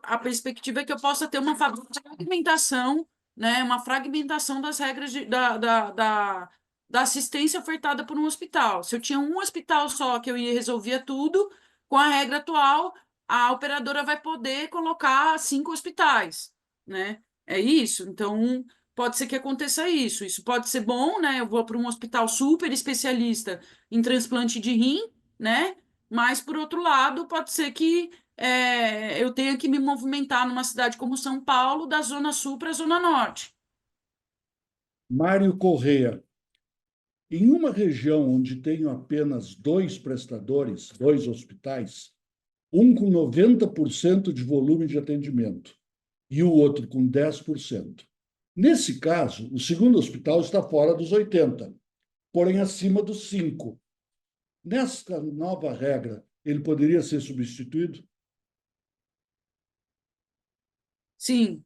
a perspectiva é que eu possa ter uma fragmentação, né? Uma fragmentação das regras da assistência ofertada por um hospital. Se eu tinha um hospital só que eu ia resolver tudo, com a regra atual, a operadora vai poder colocar 5 hospitais, né? É isso. Então, pode ser que aconteça isso. Isso pode ser bom, né? Eu vou para um hospital super especialista em transplante de rim, né? Mas, por outro lado, pode ser que eu tenha que me movimentar numa cidade como São Paulo, da Zona Sul para a Zona Norte. Mário Correia, em uma região onde tenho apenas 2 prestadores, 2 hospitais, um com 90% de volume de atendimento e o outro com 10%. Nesse caso, o segundo hospital está fora dos 80%, porém acima dos 5%. Nesta nova regra, ele poderia ser substituído? Sim,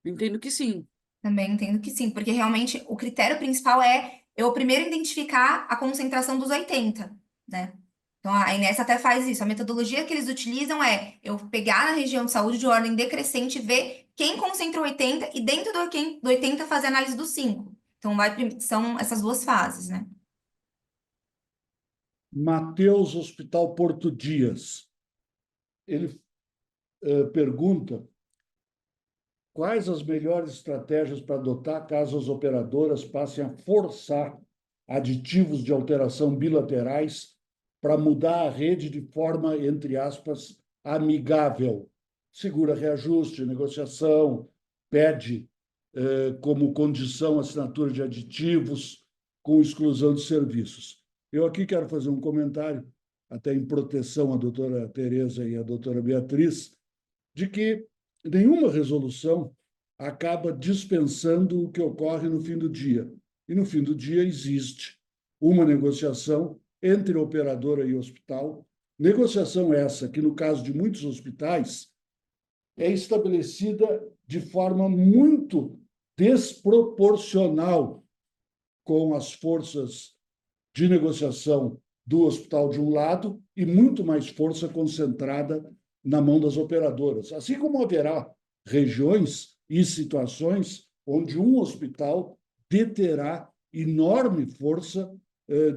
entendo que sim. Também entendo que sim, porque realmente o critério principal é eu primeiro identificar a concentração dos 80, né? Então a Inés até faz isso. A metodologia que eles utilizam é eu pegar na região de saúde de ordem decrescente, ver quem concentra 80 e dentro do 80 fazer a análise dos 5. Então são essas duas fases, né? Mateus Hospital Porto Dias. Ele pergunta quais as melhores estratégias para adotar caso as operadoras passem a forçar aditivos de alteração bilaterais para mudar a rede de forma, entre aspas, amigável. Segura reajuste, negociação, pede como condição assinatura de aditivos com exclusão de serviços. Eu aqui quero fazer um comentário, até em proteção à doutora Tereza e à doutora Beatriz, de que nenhuma resolução acaba dispensando o que ocorre no fim do dia. E no fim do dia existe uma negociação entre a operadora e o hospital, negociação essa que, no caso de muitos hospitais, é estabelecida de forma muito desproporcional com as forças de negociação do hospital de um lado e muito mais força concentrada na mão das operadoras. Assim como haverá regiões e situações onde um hospital deterá enorme força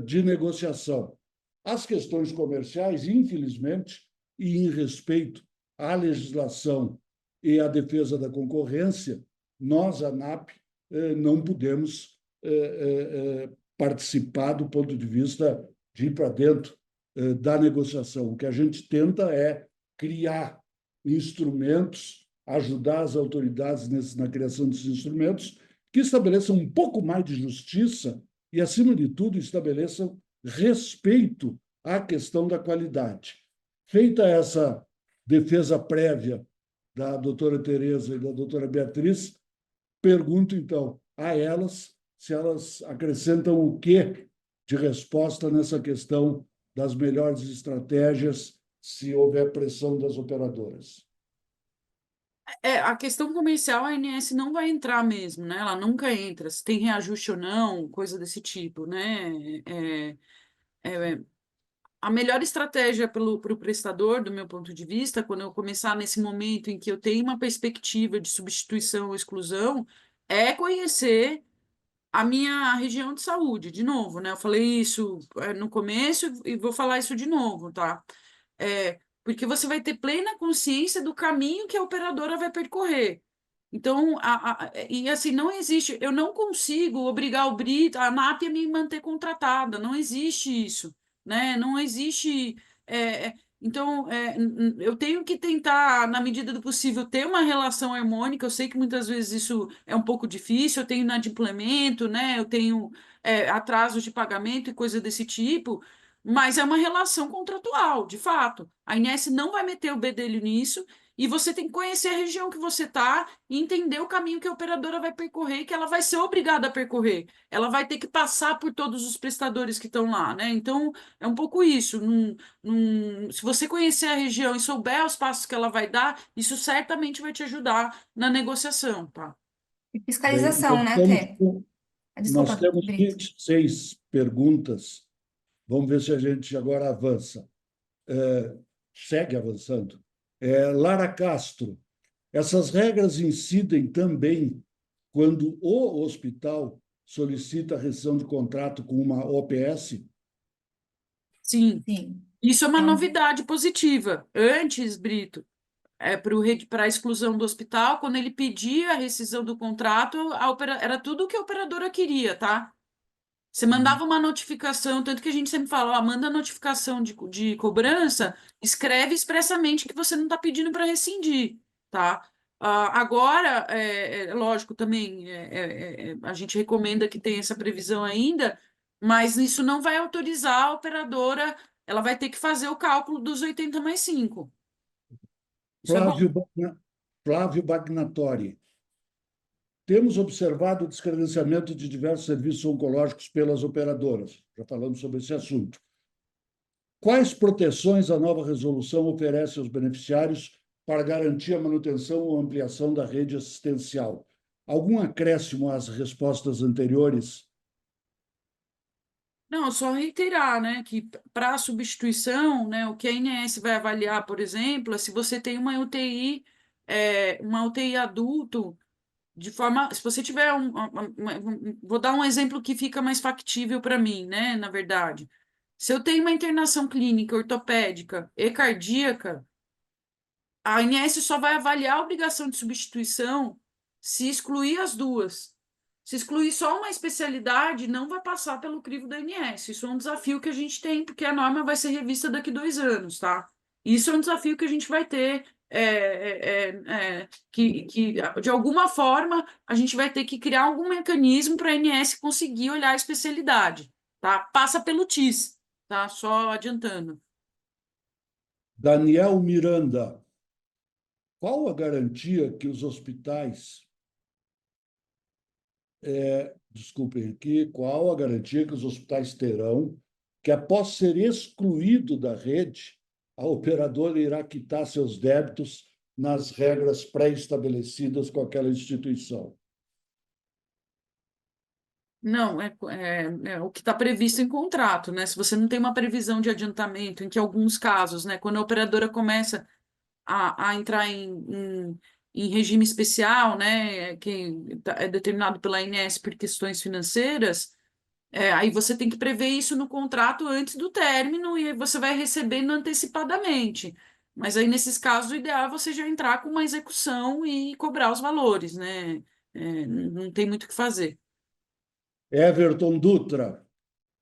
de negociação. As questões comerciais, infelizmente, e em respeito à legislação e à defesa da concorrência, nós, ANAP, não podemos participar do ponto de vista de ir para dentro da negociação. O que a gente tenta é criar instrumentos, ajudar as autoridades na criação desses instrumentos que estabeleçam um pouco mais de justiça e, acima de tudo, estabeleçam respeito à questão da qualidade. Feita essa defesa prévia da doutora Tereza e da doutora Beatriz, pergunto, então, a elas se elas acrescentam o quê de resposta nessa questão das melhores estratégias se houver pressão das operadoras. A questão comercial, a ANS não vai entrar mesmo, né? Ela nunca entra, se tem reajuste ou não, coisa desse tipo, né? A melhor estratégia para o prestador, do meu ponto de vista, quando eu começar nesse momento em que eu tenho uma perspectiva de substituição ou exclusão, é conhecer a minha região de saúde, de novo, né? Eu falei isso no começo e vou falar isso de novo, tá? Porque você vai ter plena consciência do caminho que a operadora vai percorrer. Então, e assim, não existe, eu não consigo obrigar o Brito, a ANAP a me manter contratada, não existe isso, né? Não existe. Então, eu tenho que tentar, na medida do possível, ter uma relação harmônica. Eu sei que muitas vezes isso é um pouco difícil, eu tenho inadimplemento, né? Eu tenho atrasos de pagamento e coisa desse tipo, mas é uma relação contratual, de fato. A Inés não vai meter o bedelho nisso. E você tem que conhecer a região que você está e entender o caminho que a operadora vai percorrer, que ela vai ser obrigada a percorrer. Ela vai ter que passar por todos os prestadores que estão lá, né? Então, é um pouco isso. Se você conhecer a região e souber os passos que ela vai dar, isso certamente vai te ajudar na negociação, tá? E Bem, fiscalização, né, Tê? nós Desculpa, temos Brito. 26 perguntas. Vamos ver se a gente agora avança. Segue avançando. Lara Castro, essas regras incidem também quando o hospital solicita a rescisão de contrato com uma OPS? Sim, Sim. isso é uma É um- novidade positiva. Antes, Brito, para a exclusão do hospital, quando ele pedia a rescisão do contrato, era tudo o que a operadora queria, tá? Você mandava uma notificação, tanto que a gente sempre fala, ó, manda notificação de cobrança, escreve expressamente que você não está pedindo para rescindir, tá? Agora, lógico, também a gente recomenda que tenha essa previsão ainda, mas isso não vai autorizar a operadora, ela vai ter que fazer o cálculo dos 80 mais 5. Isso é bom. Flávio Bagnatori. Temos observado o descredenciamento de diversos serviços oncológicos pelas operadoras. Já falamos sobre esse assunto. Quais proteções a nova resolução oferece aos beneficiários para garantir a manutenção ou ampliação da rede assistencial? Algum acréscimo às respostas anteriores? Não, só reiterar, né, que para a substituição, né, o que a INS vai avaliar, por exemplo, é se você tem uma UTI adulto, de forma, se você tiver vou dar um exemplo que fica mais factível para mim, né, na verdade. Se eu tenho uma internação clínica ortopédica e cardíaca, a ANS só vai avaliar a obrigação de substituição se excluir as duas. Se excluir só uma especialidade, não vai passar pelo crivo da ANS. Isso é um desafio que a gente tem, porque a norma vai ser revista daqui 2 anos, tá? Isso é um desafio que a gente vai ter, que de alguma forma a gente vai ter que criar algum mecanismo para a ANS conseguir olhar a especialidade, tá? Passa pelo TIS, tá? Só adiantando. Daniel Miranda. Qual a garantia que os hospitais... desculpem aqui, qual a garantia que os hospitais terão que, após ser excluído da rede, a operadora irá quitar seus débitos nas regras pré-estabelecidas com aquela instituição? Não, é o que está previsto em contrato, né? Se você não tem uma previsão de adiantamento, em que alguns casos, né, quando a operadora começa a entrar em regime especial, né, que é determinado pela ANS por questões financeiras, aí você tem que prever isso no contrato antes do término e aí você vai recebendo antecipadamente. Mas aí, nesses casos, o ideal é você já entrar com uma execução e cobrar os valores, né? Não tem muito o que fazer. Everton Dutra.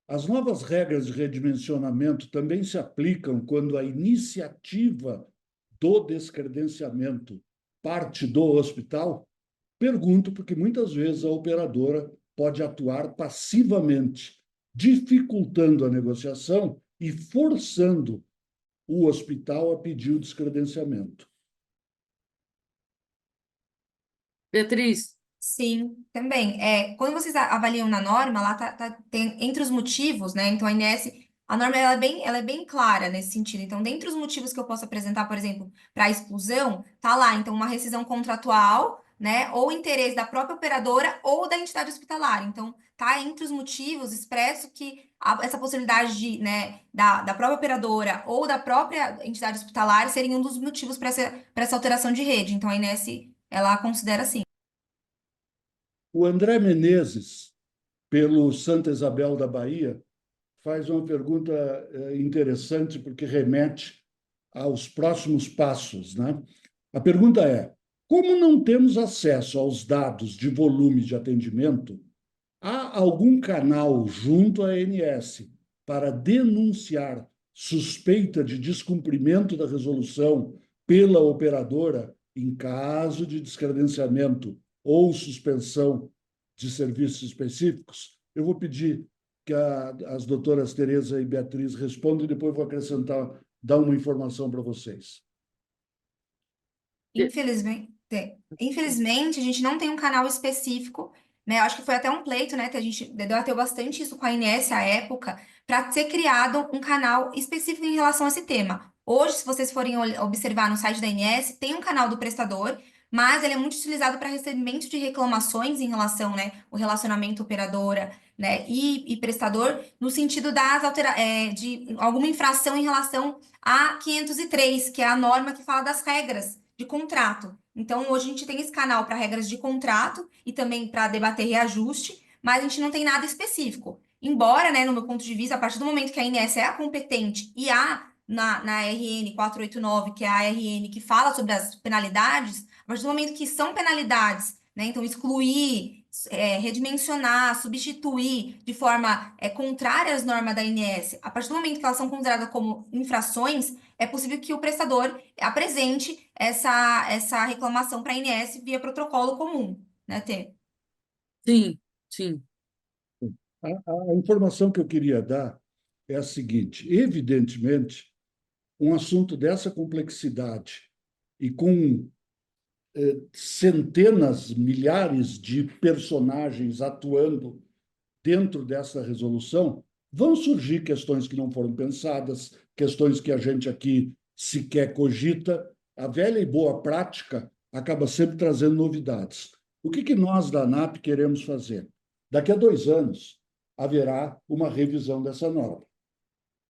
As novas regras de redimensionamento também se aplicam quando a iniciativa do descredenciamento parte do hospital? Pergunto porque muitas vezes a operadora pode atuar passivamente, dificultando a negociação e forçando o hospital a pedir o descredenciamento. Beatriz, Sim, também. Quando vocês avaliam na norma, lá tem entre os motivos, né? Então, a INS, a norma ela é bem clara nesse sentido. Então, dentre os motivos que eu posso apresentar, por exemplo, para a exclusão, tá lá, então, uma rescisão contratual, né? Ou interesse da própria operadora ou da entidade hospitalar. Então, tá entre os motivos expresso que essa possibilidade de, né, da própria operadora ou da própria entidade hospitalar seria um dos motivos para essa alteração de rede. Então, a INS, ela considera assim. O André Menezes, pelo Santa Isabel da Bahia, faz uma pergunta interessante, porque remete aos próximos passos, né? A pergunta é: como não temos acesso aos dados de volume de atendimento, há algum canal junto à ANS para denunciar suspeita de descumprimento da resolução pela operadora em caso de descredenciamento ou suspensão de serviços específicos? Eu vou pedir que as doutoras Tereza e Beatriz respondam e depois vou acrescentar, dar uma informação para vocês. Infelizmente, a gente não tem um canal específico, né? Eu acho que foi até um pleito, né? Que a gente debateu bastante isso com a Inés à época, para ser criado um canal específico em relação a esse tema. Hoje, se vocês forem observar no site da Inés, tem um canal do prestador, mas ele é muito utilizado para recebimento de reclamações em relação, né? O relacionamento operadora, né? E prestador, no sentido de alguma infração em relação a 503, que é a norma que fala das regras de contrato. Então, hoje a gente tem esse canal para regras de contrato e também para debater reajuste, mas a gente não tem nada específico. Embora, né, no meu ponto de vista, a partir do momento que a INS é a competente e há na RN 489, que é a RN que fala sobre as penalidades, a partir do momento que são penalidades, né, então excluir, redimensionar, substituir de forma contrária às normas da INS, a partir do momento que elas são consideradas como infrações, é possível que o prestador apresente essa reclamação para a INS via protocolo comum, né, Tê? sim, sim. A informação que eu queria dar é a seguinte: evidentemente, um assunto dessa complexidade e com centenas, milhares de personagens atuando dentro dessa resolução, vão surgir questões que não foram pensadas, questões que a gente aqui sequer cogita. A velha e boa prática acaba sempre trazendo novidades. O que nós da ANAP queremos fazer? Daqui a 2 anos haverá uma revisão dessa norma.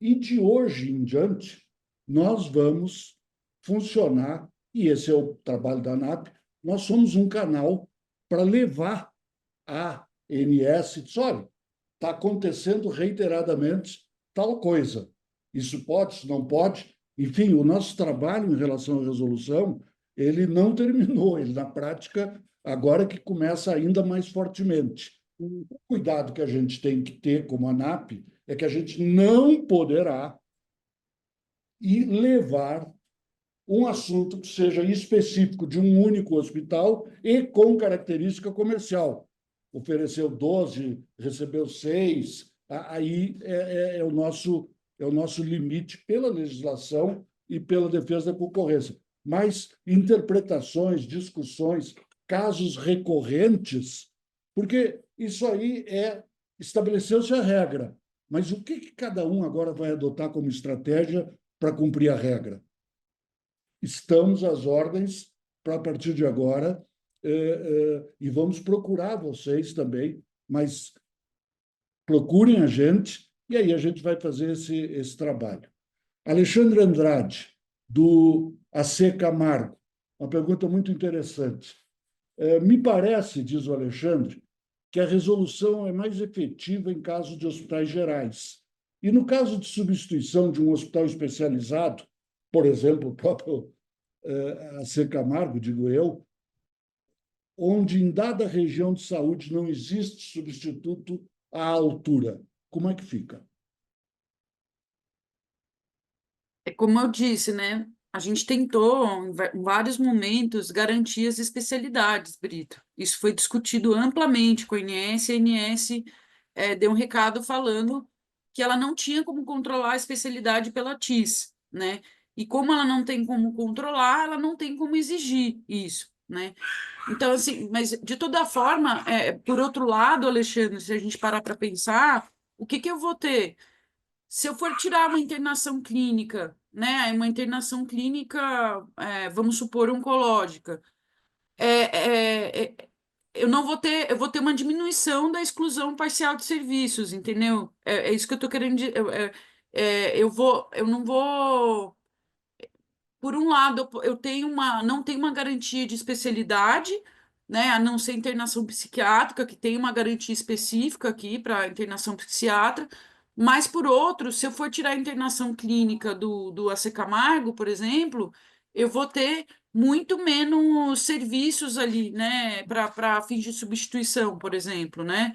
E de hoje em diante, nós vamos funcionar, e esse é o trabalho da ANAP, nós somos um canal para levar a ANS, diz, olha, está acontecendo reiteradamente tal coisa. Isso pode, isso não pode. Enfim, o nosso trabalho em relação à resolução, ele não terminou, ele, na prática, agora que começa ainda mais fortemente. O cuidado que a gente tem que ter como ANAP é que a gente não poderá levar um assunto que seja específico de um único hospital e com característica comercial. Ofereceu 12, recebeu 6, aí é o nosso limite pela legislação e pela defesa da concorrência. Mas interpretações, discussões, casos recorrentes, porque isso aí estabeleceu-se a regra, mas o que cada um agora vai adotar como estratégia para cumprir a regra? Estamos às ordens para, a partir de agora, e vamos procurar vocês também, mas procurem a gente, e aí a gente vai fazer esse trabalho. Alexandre Andrade, do AC Camargo, uma pergunta muito interessante. Me parece, diz o Alexandre, que a resolução é mais efetiva em caso de hospitais gerais. E no caso de substituição de um hospital especializado, por exemplo, o próprio AC Camargo, digo eu, onde em dada região de saúde não existe substituto à altura. Como é que fica? É como eu disse, né? A gente tentou, em vários momentos, garantir as especialidades, Brito. Isso foi discutido amplamente com a INS. A INS deu um recado falando que ela não tinha como controlar a especialidade pela TIS, né? E como ela não tem como controlar, ela não tem como exigir isso, né? Então, assim, mas de toda forma, por outro lado, Alexandre, se a gente parar para pensar, o que eu vou ter? Se eu for tirar uma internação clínica, né, uma internação clínica, vamos supor, oncológica, eu não vou ter, eu vou ter uma diminuição da exclusão parcial de serviços, entendeu? É isso que eu estou querendo dizer. Eu não vou. Por um lado, eu tenho não tenho uma garantia de especialidade, né, a não ser internação psiquiátrica, que tem uma garantia específica aqui para internação psiquiátrica, mas, por outro, se eu for tirar a internação clínica do AC Camargo, por exemplo, eu vou ter muito menos serviços ali, né, para fins de substituição, por exemplo, né?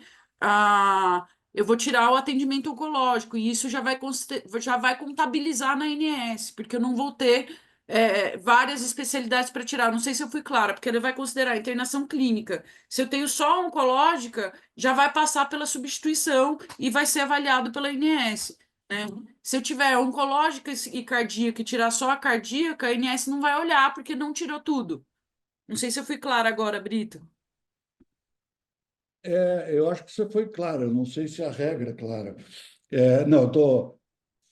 Eu vou tirar o atendimento oncológico, e isso já vai contabilizar na ANS, porque eu não vou ter várias especialidades para tirar. Não sei se eu fui clara, porque ele vai considerar internação clínica. Se eu tenho só oncológica, já vai passar pela substituição e vai ser avaliado pela ANS, né? Se eu tiver oncológica e cardíaca e tirar só a ANS não vai olhar porque não tirou tudo. Não sei se eu fui clara agora, Brito. Eu acho que você foi claro, eu não sei se a regra é clara. Não, estou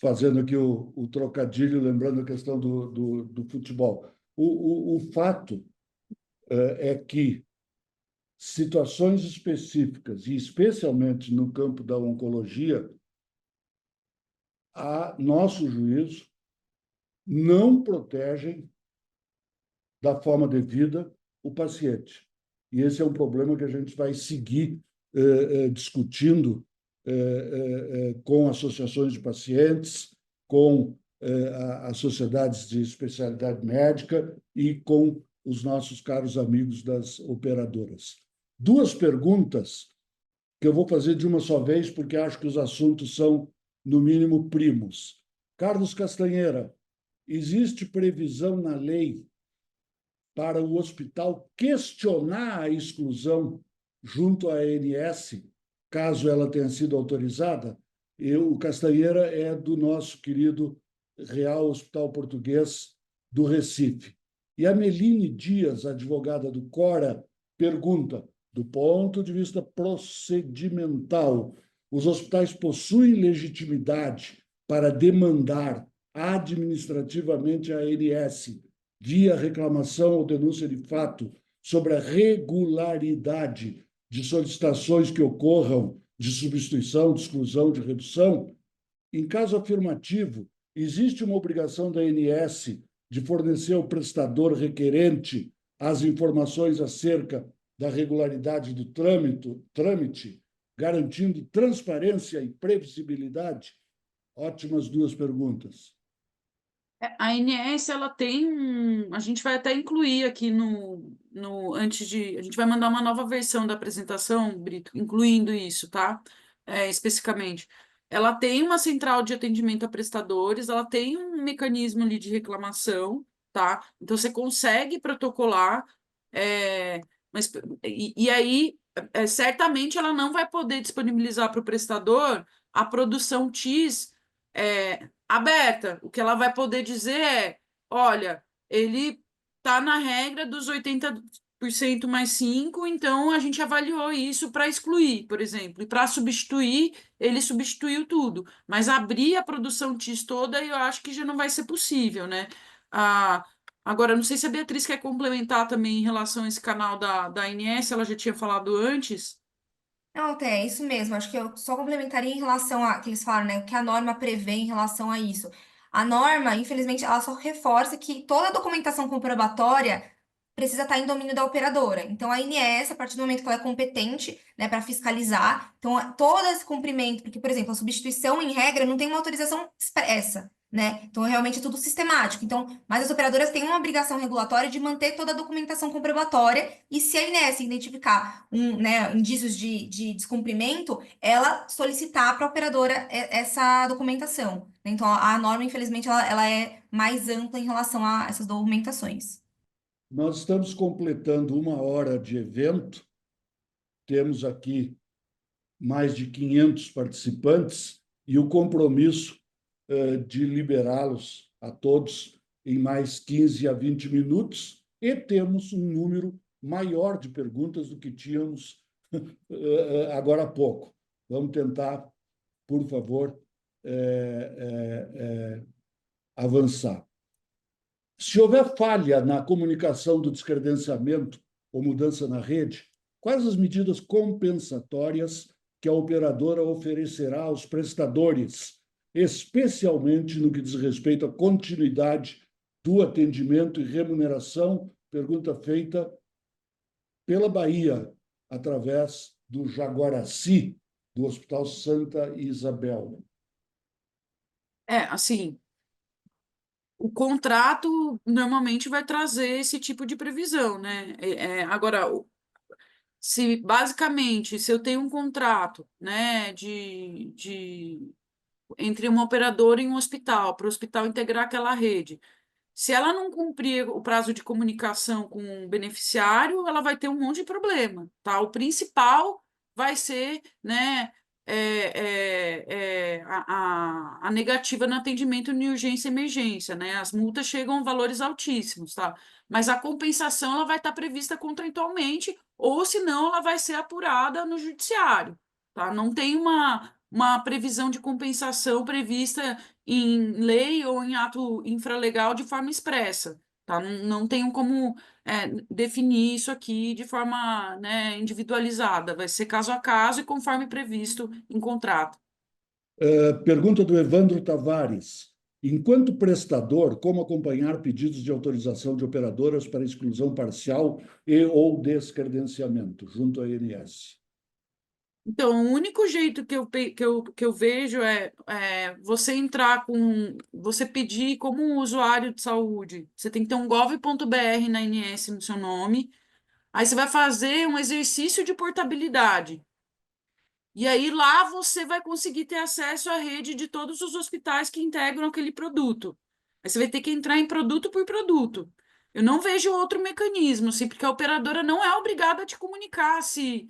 fazendo aqui o trocadilho, lembrando a questão do futebol. O fato é que situações específicas, e especialmente no campo da oncologia, a nosso juízo, não protegem da forma devida o paciente. E esse é um problema que a gente vai seguir discutindo com associações de pacientes, com as sociedades de especialidade médica e com os nossos caros amigos das operadoras. 2 perguntas que eu vou fazer de uma só vez, porque acho que os assuntos são, no mínimo, primos. Carlos Castanheira, existe previsão na lei para o hospital questionar a exclusão junto à ANS, caso ela tenha sido autorizada? O Castanheira é do nosso querido Real Hospital Português do Recife. E a Meline Dias, advogada do Cora, pergunta: do ponto de vista procedimental, os hospitais possuem legitimidade para demandar administrativamente a ANS, via reclamação ou denúncia de fato, sobre a regularidade de solicitações que ocorram de substituição, de exclusão, de redução? Em caso afirmativo, existe uma obrigação da ANS de fornecer ao prestador requerente as informações acerca da regularidade do trâmite, garantindo transparência e previsibilidade? Ótimas duas perguntas. A ANS, ela tem a gente vai até incluir aqui antes de, a gente vai mandar uma nova versão da apresentação, Brito, incluindo isso, tá? Especificamente. Ela tem uma central de atendimento a prestadores, ela tem um mecanismo ali de reclamação, tá? Então, você consegue protocolar, mas, e aí, certamente, ela não vai poder disponibilizar para o prestador a produção TIS, aberta. O que ela vai poder dizer é: olha, ele está na regra dos 80% mais 5, então a gente avaliou isso para excluir, por exemplo, e para substituir, ele substituiu tudo. Mas abrir a produção TIS toda, eu acho que já não vai ser possível, né? Agora, não sei se a Beatriz quer complementar também em relação a esse canal da ANS, ela já tinha falado antes. Não, Té, é isso mesmo. Acho que eu só complementaria em relação a que eles falaram, né? O que a norma prevê em relação a isso. A norma, infelizmente, ela só reforça que toda a documentação comprobatória precisa estar em domínio da operadora. Então, a ANS, a partir do momento que ela é competente, né, para fiscalizar, então, todo esse cumprimento, porque, por exemplo, a substituição em regra não tem uma autorização expressa, né? Então, realmente é tudo sistemático. Então, mas as operadoras têm uma obrigação regulatória de manter toda a documentação comprobatória e se a ANS identificar né, indícios de descumprimento, ela solicitar para a operadora essa documentação. Então, a norma, infelizmente, ela é mais ampla em relação a essas documentações. Nós estamos completando 1 hora de evento, temos aqui mais de 500 participantes e o compromisso de liberá-los a todos em mais 15 a 20 minutos, e temos um número maior de perguntas do que tínhamos agora há pouco. Vamos tentar, por favor, avançar. Se houver falha na comunicação do descredenciamento ou mudança na rede, quais as medidas compensatórias que a operadora oferecerá aos prestadores, especialmente no que diz respeito à continuidade do atendimento e remuneração? Pergunta feita pela Bahia, através do Jaguaraci, do Hospital Santa Isabel. Assim, o contrato normalmente vai trazer esse tipo de previsão, né? Agora, se eu tenho um contrato, né, entre uma operadora e um hospital, para o hospital integrar aquela rede, se ela não cumprir o prazo de comunicação com o beneficiário, ela vai ter um monte de problema, tá? O principal vai ser, né, a negativa no atendimento em urgência e emergência, né? As multas chegam a valores altíssimos, tá? Mas a compensação ela vai estar prevista contratualmente, ou senão ela vai ser apurada no judiciário, tá? Não tem uma previsão de compensação prevista em lei ou em ato infralegal de forma expressa, tá? Não tenho como definir isso aqui de forma, né, individualizada, vai ser caso a caso e conforme previsto em contrato. Pergunta do Evandro Tavares. Enquanto prestador, como acompanhar pedidos de autorização de operadoras para exclusão parcial e ou descredenciamento junto à ANS? Então, o único jeito que eu vejo é você entrar você pedir como um usuário de saúde. Você tem que ter um gov.br na ANS no seu nome. Aí você vai fazer um exercício de portabilidade. E aí lá você vai conseguir ter acesso à rede de todos os hospitais que integram aquele produto. Aí você vai ter que entrar em produto por produto. Eu não vejo outro mecanismo, assim, porque a operadora não é obrigada a te comunicar se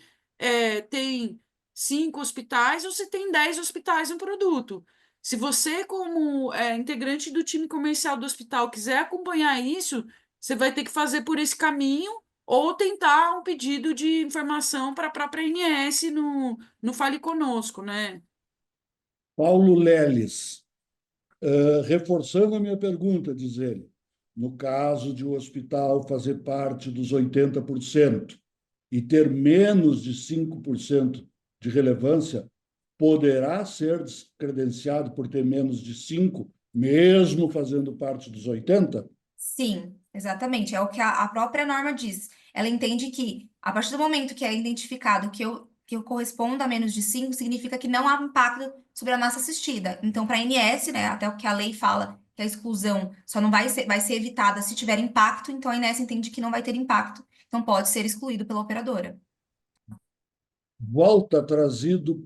tem 5 hospitais ou se tem 10 hospitais no produto. Se você, como integrante do time comercial do hospital, quiser acompanhar isso, você vai ter que fazer por esse caminho ou tentar um pedido de informação para a própria ANS no Fale Conosco, né? Paulo Leles, reforçando a minha pergunta, diz ele, no caso de o hospital fazer parte dos 80% e ter menos de 5% de relevância, poderá ser descredenciado por ter menos de 5, mesmo fazendo parte dos 80? Sim, exatamente. É o que a própria norma diz. Ela entende que, a partir do momento que é identificado que eu correspondo a menos de 5, significa que não há impacto sobre a massa assistida. Então, para a ANS, né, até o que a lei fala, que a exclusão só não vai ser evitada se tiver impacto, então a ANS entende que não vai ter impacto. Então, pode ser excluído pela operadora. Volta trazido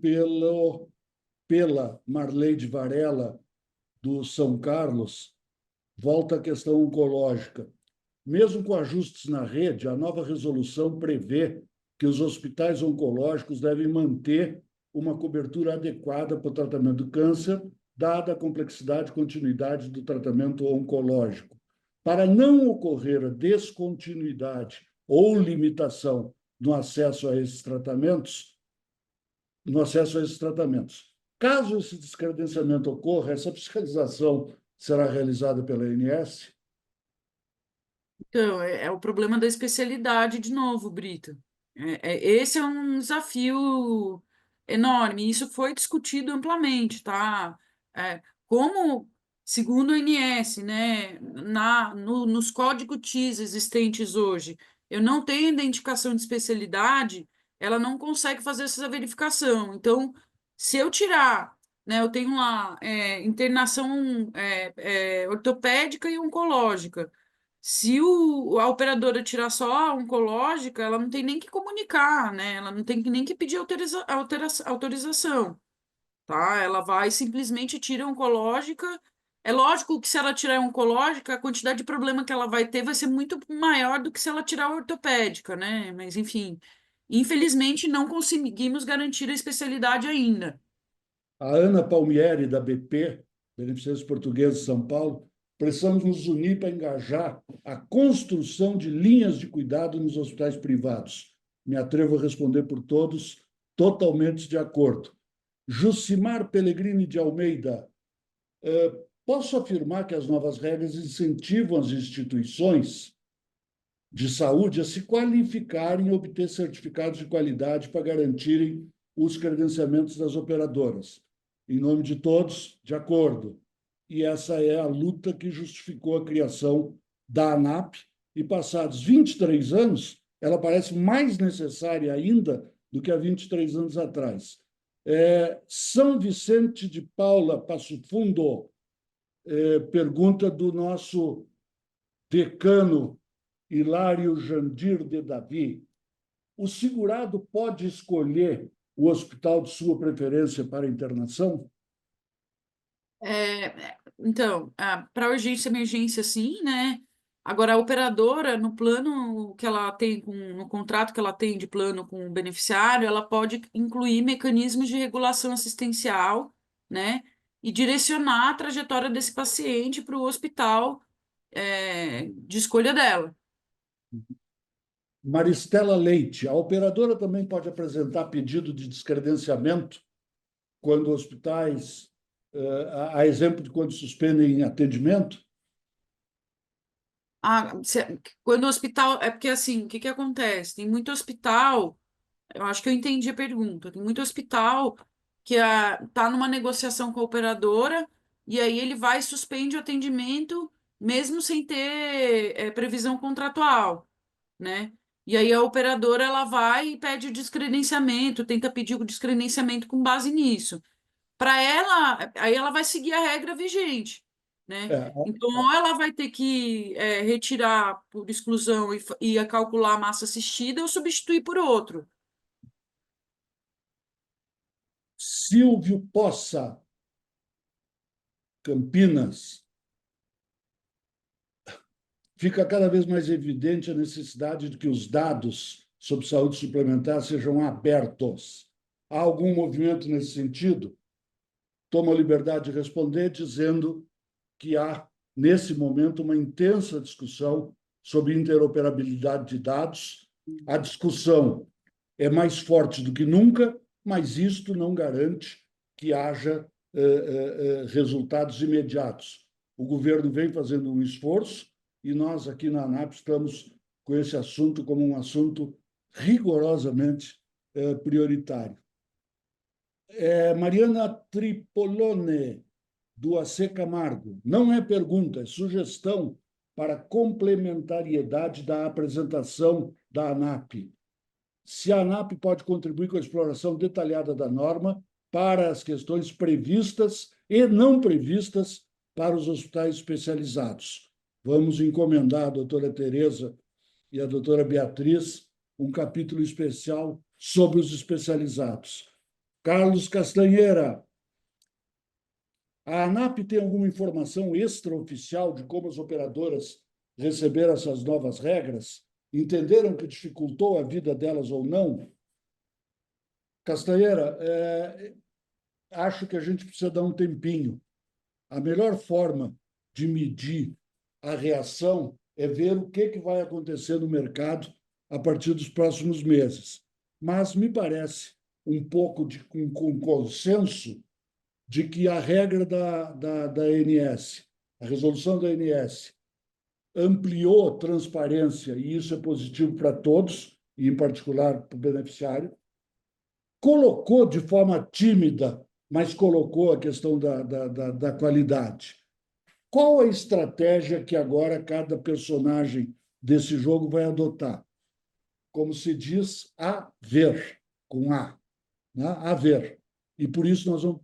pela Marleide Varela, do São Carlos, volta à questão oncológica. Mesmo com ajustes na rede, a nova resolução prevê que os hospitais oncológicos devem manter uma cobertura adequada para o tratamento do câncer, dada a complexidade e continuidade do tratamento oncológico. Para não ocorrer a descontinuidade ou limitação no acesso a esses tratamentos, no acesso a esses tratamentos. Caso esse descredenciamento ocorra, essa fiscalização será realizada pela ANS? Então, é o problema da especialidade de novo, Brito. Esse é um desafio enorme. Isso foi discutido amplamente, tá? Como, segundo o INS, né, nos códigos TIS existentes hoje, eu não tenho identificação de especialidade, ela não consegue fazer essa verificação. Então, se eu tirar, né, eu tenho lá internação ortopédica e oncológica. Se a operadora tirar só a oncológica, ela não tem nem que comunicar, né? Ela não tem nem que pedir autorização, tá? Ela vai simplesmente tira a oncológica. É lógico que se ela tirar a oncológica, a quantidade de problema que ela vai ter vai ser muito maior do que se ela tirar a ortopédica, né? Mas, enfim, infelizmente não conseguimos garantir a especialidade ainda. A Ana Palmieri, da BP, Beneficência Portuguesa de São Paulo, precisamos nos unir para engajar a construção de linhas de cuidado nos hospitais privados. Me atrevo a responder por todos, totalmente de acordo. Jucimar Pellegrini de Almeida, posso afirmar que as novas regras incentivam as instituições de saúde a se qualificarem e obter certificados de qualidade para garantirem os credenciamentos das operadoras. Em nome de todos, de acordo. E essa é a luta que justificou a criação da ANAP, e passados 23 anos, ela parece mais necessária ainda do que há 23 anos atrás. São Vicente de Paula, Passo Fundo, pergunta do nosso decano Hilário Jandir de Davi. O segurado pode escolher o hospital de sua preferência para internação? Então, para urgência e emergência, sim, né? Agora, a operadora, no plano que ela tem, no contrato que ela tem de plano com o beneficiário, ela pode incluir mecanismos de regulação assistencial, né? E direcionar a trajetória desse paciente para o hospital, de escolha dela. Maristela Leite, a operadora também pode apresentar pedido de descredenciamento quando hospitais, a exemplo de quando suspendem atendimento? Quando o hospital. É porque, assim, o que que acontece? Tem muito hospital. Eu acho que eu entendi a pergunta. Tem muito hospital que está numa negociação com a operadora e aí ele vai e suspende o atendimento mesmo sem ter previsão contratual, né? E aí a operadora ela vai e pede o descredenciamento, tenta pedir o descredenciamento com base nisso. Para ela, aí ela vai seguir a regra vigente, né? É, Então, ou ela vai ter que retirar por exclusão e calcular a massa assistida ou substituir por outro. Silvio Poça, Campinas. Fica cada vez mais evidente a necessidade de que os dados sobre saúde suplementar sejam abertos. Há algum movimento nesse sentido? Tomo a liberdade de responder dizendo que há, nesse momento, uma intensa discussão sobre interoperabilidade de dados. A discussão é mais forte do que nunca, mas isto não garante que haja resultados imediatos. O governo vem fazendo um esforço e nós, aqui na ANAP, estamos com esse assunto como um assunto rigorosamente prioritário. Mariana Tripolone, do AC Camargo. Não é pergunta, é sugestão para complementariedade da apresentação da ANAP. Se a ANAP pode contribuir com a exploração detalhada da norma para as questões previstas e não previstas para os hospitais especializados. Vamos encomendar à doutora Tereza e à doutora Beatriz um capítulo especial sobre os especializados. Carlos Castanheira, a ANAP tem alguma informação extraoficial de como as operadoras receberam essas novas regras? Entenderam que dificultou a vida delas ou não? Castanheira, acho que a gente precisa dar um tempinho. A melhor forma de medir a reação é ver o que vai acontecer no mercado a partir dos próximos meses. Mas me parece um pouco com consenso de que a regra da ANS, a resolução da ANS, ampliou transparência, e isso é positivo para todos, e em particular para o beneficiário, colocou de forma tímida, mas colocou a questão da qualidade. Qual a estratégia que agora cada personagem desse jogo vai adotar? Como se diz, a ver, com A, né? A ver. E por isso nós vamos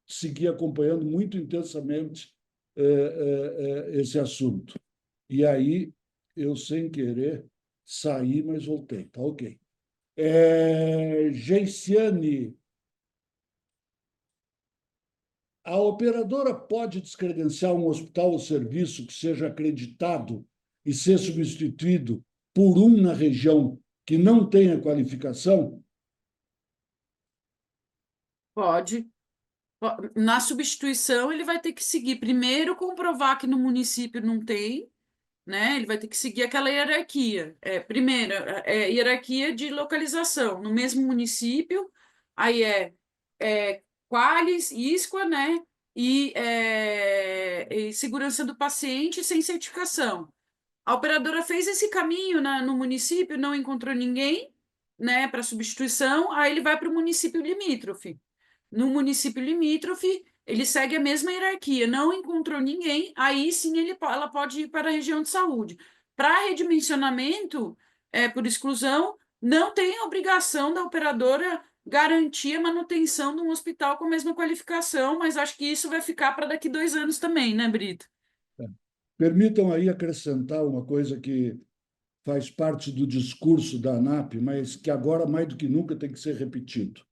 seguir acompanhando muito intensamente esse assunto. E aí, eu, sem querer, saí, mas voltei. Tá ok. Geiciane, a operadora pode descredenciar um hospital ou serviço que seja acreditado e ser substituído por um na região que não tenha qualificação? Pode. Na substituição, ele vai ter que seguir primeiro comprovar que no município não tem, né? Ele vai ter que seguir aquela hierarquia. Primeiro, hierarquia de localização. No mesmo município, aí Qualis, ISQA, né? E segurança do paciente sem certificação. A operadora fez esse caminho no município, não encontrou ninguém, né, para substituição, aí ele vai para o município limítrofe. No município limítrofe, ele segue a mesma hierarquia, não encontrou ninguém, aí sim ela pode ir para a região de saúde. Para redimensionamento, por exclusão, não tem a obrigação da operadora garantir a manutenção de um hospital com a mesma qualificação, mas acho que isso vai ficar para daqui 2 anos também, né, Brito? Permitam aí acrescentar uma coisa que faz parte do discurso da ANAP, mas que agora, mais do que nunca, tem que ser repetido.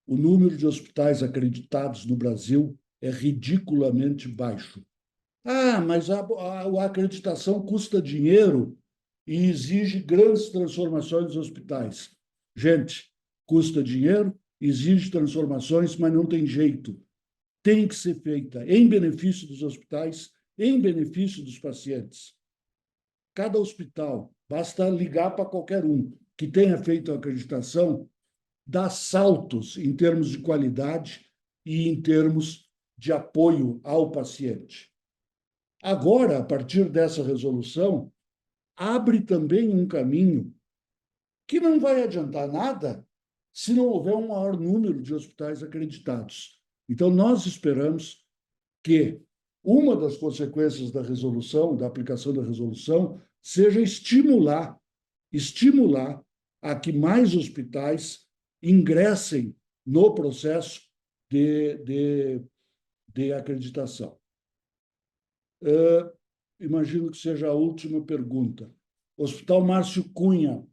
O número de hospitais acreditados no Brasil é ridiculamente baixo. Mas a acreditação custa dinheiro e exige grandes transformações dos hospitais. Gente, custa dinheiro, exige transformações, mas não tem jeito. Tem que ser feita em benefício dos hospitais, em benefício dos pacientes. Cada hospital, basta ligar para qualquer um que tenha feito a acreditação, dá saltos em termos de qualidade e em termos de apoio ao paciente. Agora, a partir dessa resolução, abre também um caminho que não vai adiantar nada se não houver um maior número de hospitais acreditados. Então, nós esperamos que uma das consequências da resolução, da aplicação da resolução, seja estimular a que mais hospitais ingressem no processo de acreditação. Imagino que seja a última pergunta. Hospital Márcio Cunha.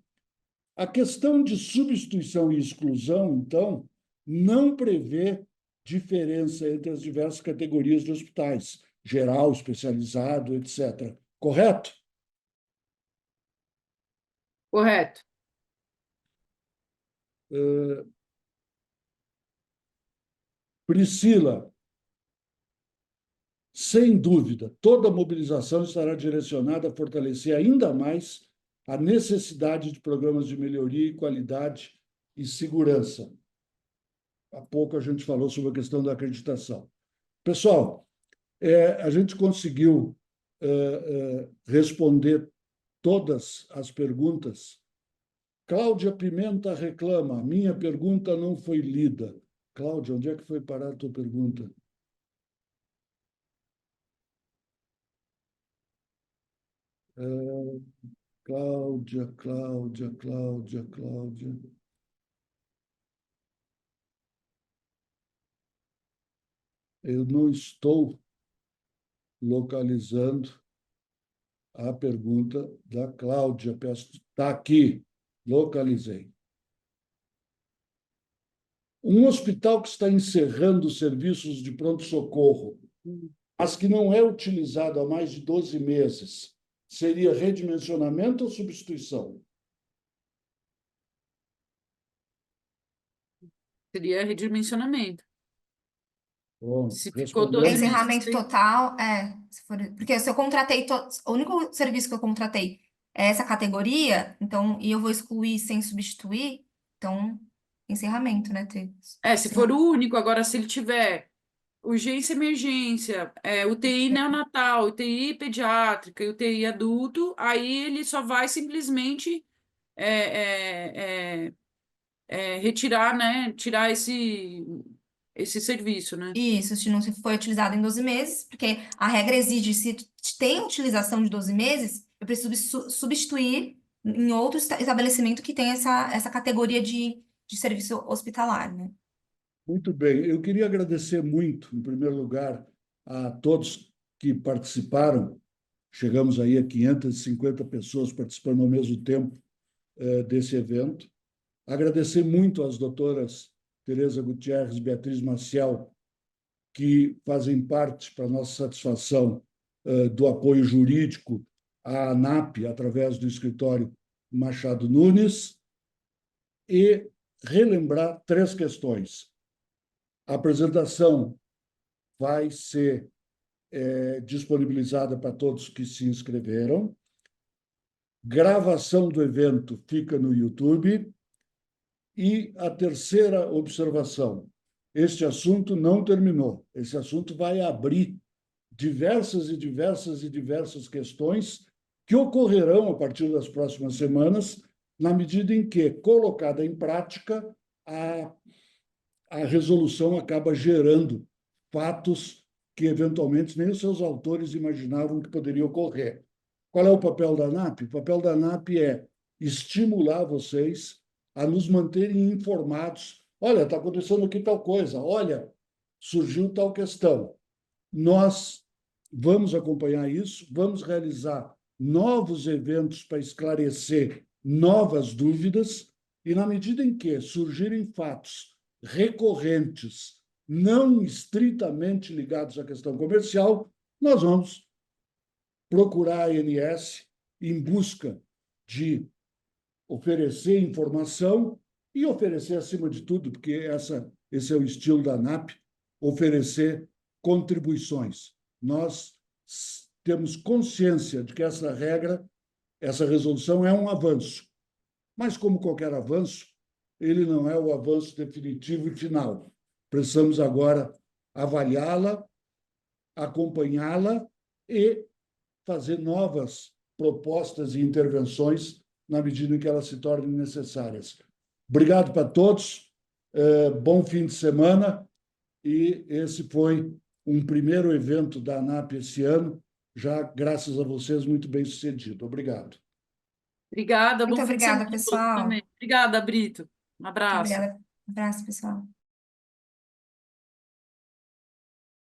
A questão de substituição e exclusão, então, não prevê diferença entre as diversas categorias de hospitais, geral, especializado, etc. Correto? Correto. Priscila, Sem dúvida, toda mobilização estará direcionada a fortalecer ainda mais a necessidade de programas de melhoria e qualidade e segurança. Há pouco a gente falou sobre a questão da acreditação. Pessoal, a gente conseguiu responder todas as perguntas. Cláudia Pimenta reclama, minha pergunta não foi lida. Cláudia, onde é que foi parar a tua pergunta? Cláudia. Eu não estou localizando a pergunta da Cláudia. Está aqui, localizei. Um hospital que está encerrando serviços de pronto-socorro, mas que não é utilizado há mais de 12 meses, seria redimensionamento ou substituição? Seria redimensionamento. Bom, Se ficou 12 meses Encerramento sem... total, porque se eu contratei, o único serviço que eu contratei é essa categoria, então, e eu vou excluir sem substituir, então, encerramento, né? se for o único, agora se ele tiver urgência, emergência, UTI neonatal, UTI pediátrica e UTI adulto, aí ele só vai simplesmente retirar, né? Tirar esse serviço, né? Isso, se não foi utilizado em 12 meses, porque a regra exige, se tem utilização de 12 meses, eu preciso substituir em outro estabelecimento que tem essa categoria de serviço hospitalar, né? Muito bem. Eu queria agradecer muito, em primeiro lugar, a todos que participaram. Chegamos aí a 550 pessoas participando ao mesmo tempo desse evento. Agradecer muito às doutoras Tereza Gutierrez e Beatriz Maciel, que fazem parte, para nossa satisfação, do apoio jurídico à ANAP, através do escritório Machado Nunes, e relembrar 3 questões. A apresentação vai ser disponibilizada para todos que se inscreveram. Gravação do evento fica no YouTube. E a terceira observação: este assunto não terminou. Esse assunto vai abrir diversas questões que ocorrerão a partir das próximas semanas, na medida em que, colocada em prática, a resolução acaba gerando fatos que, eventualmente, nem os seus autores imaginavam que poderia ocorrer. Qual é o papel da ANAP? O papel da ANAP é estimular vocês a nos manterem informados. Olha, está acontecendo aqui tal coisa. Olha, surgiu tal questão. Nós vamos acompanhar isso, vamos realizar novos eventos para esclarecer novas dúvidas e, na medida em que surgirem fatos recorrentes, não estritamente ligados à questão comercial, nós vamos procurar a ANS em busca de oferecer informação e oferecer, acima de tudo, porque esse é o estilo da ANAP, oferecer contribuições. Nós temos consciência de que essa regra, essa resolução é um avanço, mas, como qualquer avanço, ele não é o avanço definitivo e final. Precisamos agora avaliá-la, acompanhá-la e fazer novas propostas e intervenções na medida em que elas se tornem necessárias. Obrigado para todos, bom fim de semana, e esse foi um primeiro evento da ANAP esse ano, já graças a vocês, muito bem sucedido. Obrigado. Obrigada, Muito bom fim de obrigada, semana a todos pessoal. também. Obrigada, Brito. Um Muito abraço. obrigada. Um abraço, pessoal.